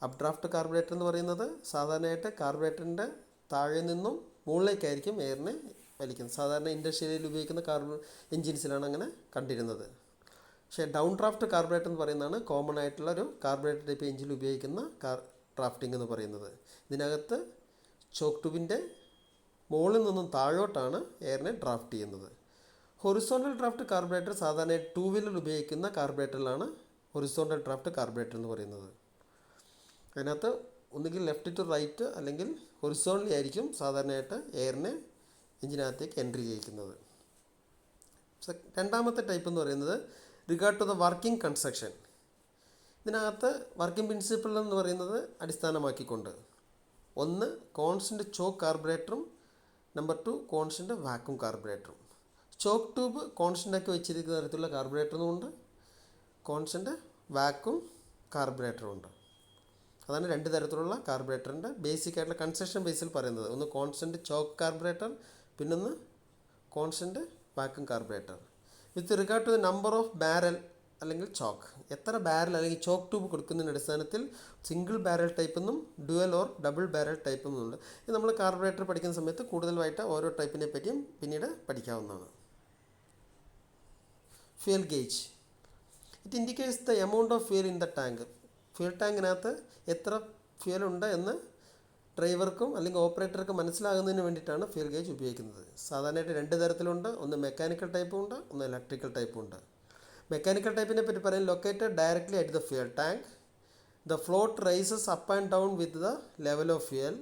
Up draft carburettor എന്ന് പറയുന്നത് സാധാരണയായിട്ട് കാർബറേറ്ററിൻ്റെ താഴെ നിന്നും മുകളിലേക്കായിരിക്കും എയറിനെ വലിക്കുന്നത്. സാധാരണ ഇൻഡസ്ട്രിയലിൽ ഉപയോഗിക്കുന്ന എഞ്ചിൻസിലാണ് അങ്ങനെ കണ്ടിരുന്നത്. പക്ഷേ ഡൗൺ ഡ്രാഫ്റ്റ് കാർബറേറ്റർ എന്ന് പറയുന്നതാണ് കോമൺ ആയിട്ടുള്ള ഒരു കാർബറേറ്റർ ടൈപ്പ് എഞ്ചിനിൽ ഉപയോഗിക്കുന്ന ഡ്രാഫ്റ്റിംഗ് എന്ന് പറയുന്നത്. ഇതിനകത്ത് ചോക്ക് ട്യൂബിൻ്റെ മുകളിൽ നിന്നും താഴോട്ടാണ് എയറിനെ ഡ്രാഫ്റ്റ് ചെയ്യുന്നത്. ഹൊറിസോണ്ടൽ ഡ്രാഫ്റ്റ് കാർബറേറ്റർ സാധാരണ 2 വീലർ ഉപയോഗിക്കുന്ന കാർബറേറ്ററിലാണ് ഹൊറിസോണ്ടൽ ഡ്രാഫ്റ്റ് കാർബറേറ്റർ എന്ന് പറയുന്നത്. അതിനകത്ത് ഒന്നുകിൽ ലെഫ്റ്റ് ടു റൈറ്റ് അല്ലെങ്കിൽ ഹൊറിസോണ്ടലി ആയിരിക്കും സാധാരണയായിട്ട് എയറിനെ എഞ്ചിനകത്തേക്ക് എൻട്രി ചെയ്യിക്കുന്നത്. രണ്ടാമത്തെ ടൈപ്പ് എന്ന് പറയുന്നത് regard to the working construction. ഇതിനകത്ത് വർക്കിംഗ് പ്രിൻസിപ്പിൾ എന്ന് പറയുന്നത് അടിസ്ഥാനമാക്കിക്കൊണ്ട് ഒന്ന് കോൺസ്റ്റൻ്റ് ചോക്ക് കാർബറേറ്ററും നമ്പർ 2 കോൺസ്റ്റൻ്റ് വാക്യൂം കാർബറേറ്ററും. ചോക്ക് ട്യൂബ് കോൺസ്റ്റൻ്റാക്കി വെച്ചിരിക്കുന്ന തരത്തിലുള്ള കാർബറേറ്ററും ഉണ്ട്, കോൺസ്റ്റൻ്റ് വാക്യൂം കാർബറേറ്ററും ഉണ്ട്. അതാണ് രണ്ട് തരത്തിലുള്ള കാർബറേറ്ററിൻ്റെ ബേസിക് ആയിട്ടുള്ള കൺസ്ട്രക്ഷൻ ബേസിൽ പറയുന്നത്. ഒന്ന് കോൺസ്റ്റൻ്റ് ചോക്ക് കാർബറേറ്റർ, പിന്നൊന്ന് constant vacuum carburettor. With regard to the number of barrel അല്ലെങ്കിൽ ചോക്ക്, എത്ര ബാരൽ അല്ലെങ്കിൽ ചോക്ക് ട്യൂബ് കൊടുക്കുന്നതിൻ്റെ അടിസ്ഥാനത്തിൽ സിംഗിൾ ബാരൽ ടൈപ്പ് എന്നും dual or double barrel type എന്നുണ്ട്. ഇത് നമ്മൾ കാർബറേറ്റർ പഠിക്കുന്ന സമയത്ത് കൂടുതലായിട്ട് ഓരോ ടൈപ്പിനെ പറ്റിയും പിന്നീട് പഠിക്കാവുന്നതാണ്. Fuel gauge, it indicates the amount of fuel in the tank. Fuel ടാങ്കിനകത്ത് എത്ര ഫ്യൂൽ ഉണ്ട് എന്ന് ഡ്രൈവർക്കും അല്ലെങ്കിൽ ഓപ്പറേറ്റർക്കും മനസ്സിലാകുന്നതിന് വേണ്ടിയിട്ടാണ് ഫ്യൂൽ ഗേജ് ഉപയോഗിക്കുന്നത്. സാധാരണയായിട്ട് രണ്ട് തരത്തിലുണ്ട്, ഒന്ന് മെക്കാനിക്കൽ ടൈപ്പും ഉണ്ട്, ഒന്ന് ഇലക്ട്രിക്കൽ ടൈപ്പും ഉണ്ട്. മെക്കാനിക്കൽ ടൈപ്പിനെ പറ്റി പറയാൻ located directly at the fuel tank. The float rises up and down with the level of fuel.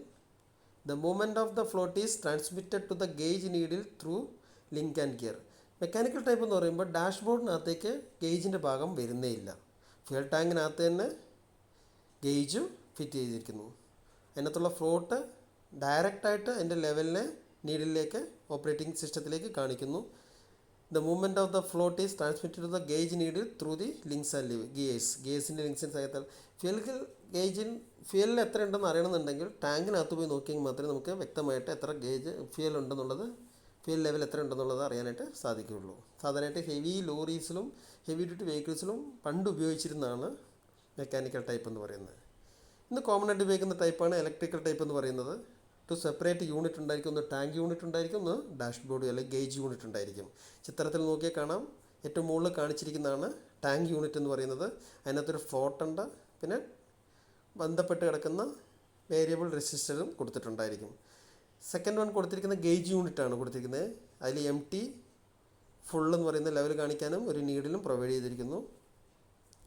The movement of the float is transmitted to the gauge needle through link and gear. Mechanical type എന്ന് പറയുമ്പോൾ ഡാഷ്ബോർഡിനകത്തേക്ക് ഗേജിൻ്റെ ഭാഗം വരുന്നേ ഇല്ല. ഫ്യൂൽ ടാങ്കിനകത്ത് തന്നെ ഗേജും ഫിറ്റ് ചെയ്തിരിക്കുന്നു. അതിനകത്തുള്ള ഫ്ലോട്ട് ഡയറക്റ്റായിട്ട് അതിൻ്റെ ലെവലിനെ നീഡിലേക്ക് ഓപ്പറേറ്റിംഗ് സിസ്റ്റത്തിലേക്ക് കാണിക്കുന്നു. The movement of the float is transmitted to the gauge needle through the links and ഗിയേഴ്സിൻ്റെ ലിങ്ക്സിന് സഹായത്താൽ ഫ്യൂലിൽ എത്ര ഉണ്ടെന്ന് അറിയണമെന്നുണ്ടെങ്കിൽ ടാങ്കിനകത്ത് പോയി നോക്കിയെങ്കിൽ മാത്രമേ നമുക്ക് വ്യക്തമായിട്ട് എത്ര ഗേജ് ഫ്യൂൽ ഉണ്ടെന്നുള്ളത്, ഫ്യൂൽ ലെവൽ എത്ര ഉണ്ടെന്നുള്ളത് അറിയാനായിട്ട് സാധിക്കുകയുള്ളൂ. സാധാരണയായിട്ട് ഹെവി ലോറീസിലും ഹെവി ഡ്യൂട്ടി വെഹിക്കിൾസിലും പണ്ട് ഉപയോഗിച്ചിരുന്നതാണ് മെക്കാനിക്കൽ ടൈപ്പ് എന്ന് പറയുന്നത്. ഇന്ന് കോമൺ ആയിട്ട് ഉപയോഗിക്കുന്ന ടൈപ്പാണ് ഇലക്ട്രിക്കൽ ടൈപ്പ് എന്ന് പറയുന്നത്. ടു സെപ്പറേറ്റ് യൂണിറ്റ് ഉണ്ടായിരിക്കും, ഒന്ന് ടാങ്ക് യൂണിറ്റ് ഉണ്ടായിരിക്കും, ഒന്ന് ഡാഷ്ബോർഡ് അല്ലെങ്കിൽ ഗേജ് യൂണിറ്റ് ഉണ്ടായിരിക്കും. ചിത്രത്തിൽ നോക്കിയാൽ കാണാം, ഏറ്റവും മുകളിൽ കാണിച്ചിരിക്കുന്നതാണ് ടാങ്ക് യൂണിറ്റ് എന്ന് പറയുന്നത്. അതിനകത്തൊരു ഫ്ലോട്ട് ഉണ്ട്, പിന്നെ ബന്ധപ്പെട്ട് കിടക്കുന്ന വേരിയബിൾ റെസിസ്റ്ററും കൊടുത്തിട്ടുണ്ടായിരിക്കും. സെക്കൻഡ് വൺ കൊടുത്തിരിക്കുന്ന ഗേജ് യൂണിറ്റാണ് കൊടുത്തിരിക്കുന്നത്. അതിൽ എം ടി ഫുൾ എന്ന് പറയുന്ന ലെവൽ കാണിക്കാനും ഒരു നീഡിലും പ്രൊവൈഡ് ചെയ്തിരിക്കുന്നു.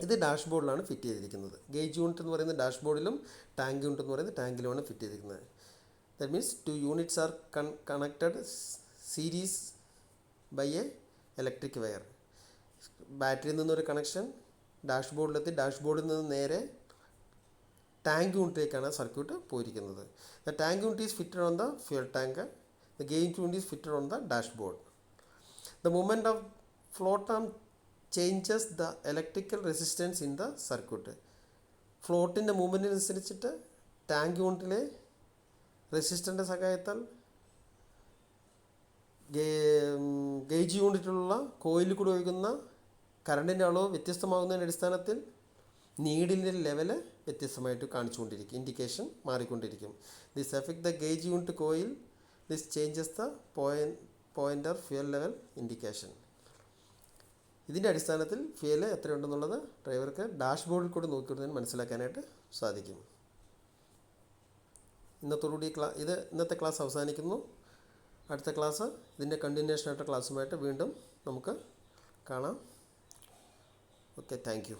ഇത് ഡാഷ്ബോർഡിലാണ് ഫിറ്റ് ചെയ്തിരിക്കുന്നത്. ഗേജ് യൂണിറ്റ് എന്ന് പറയുന്നത് ഡാഷ്ബോർഡിലും ടാങ്ക് യൂണിറ്റ് എന്ന് പറയുന്നത് ടാങ്കിലുമാണ് ഫിറ്റ് ചെയ്തിരിക്കുന്നത്. That means 2 units are connected series by a electric wire. ബാറ്ററിയിൽ നിന്നൊരു കണക്ഷൻ ഡാഷ്ബോർഡിലെത്തി, ഡാഷ്ബോർഡിൽ നിന്ന് നേരെ ടാങ്ക് യൂണിറ്റിലേക്കാണ് സർക്യൂട്ട് പോയിരിക്കുന്നത്. The tank unit is fitted on the fuel tank. The gauge unit is fitted on the dashboard. The movement of float arm changes the electrical resistance in the circuit. ഫ്ലോട്ടിൻ്റെ മൂവ്മെൻറ്റിനനുസരിച്ചിട്ട് tank യൂണിറ്റിലെ റെസിസ്റ്ററിൻ്റെ സഹായത്താൽ ഗേജ് യൂണിറ്റിലുള്ള കോയിലിൽ കൂടി ഒഴുകുന്ന കറണ്ടിൻ്റെ അളവ് വ്യത്യസ്തമാകുന്നതിൻ്റെ അടിസ്ഥാനത്തിൽ നീഡിൻ്റെ ലെവല് വ്യത്യസ്തമായിട്ട് കാണിച്ചുകൊണ്ടിരിക്കും, ഇൻഡിക്കേഷൻ മാറിക്കൊണ്ടിരിക്കും. This effect the gauge unit coil. This changes the pointer fuel level indication. ഇതിൻ്റെ അടിസ്ഥാനത്തിൽ ഫ്യൂൽ എത്രയുണ്ടെന്നുള്ളത് ഡ്രൈവർക്ക് ഡാഷ്ബോർഡിൽ കൂടി നോക്കിക്കൊടുത്തതിന് മനസ്സിലാക്കാനായിട്ട് സാധിക്കും. ഇന്നത്തോടുകൂടി ഇന്നത്തെ ക്ലാസ് അവസാനിക്കുന്നു. അടുത്ത ക്ലാസ് ഇതിൻ്റെ കണ്ടിന്യൂഷനായിട്ട് ക്ലാസ്സുമായിട്ട് വീണ്ടും നമുക്ക് കാണാം. Okay, thank you.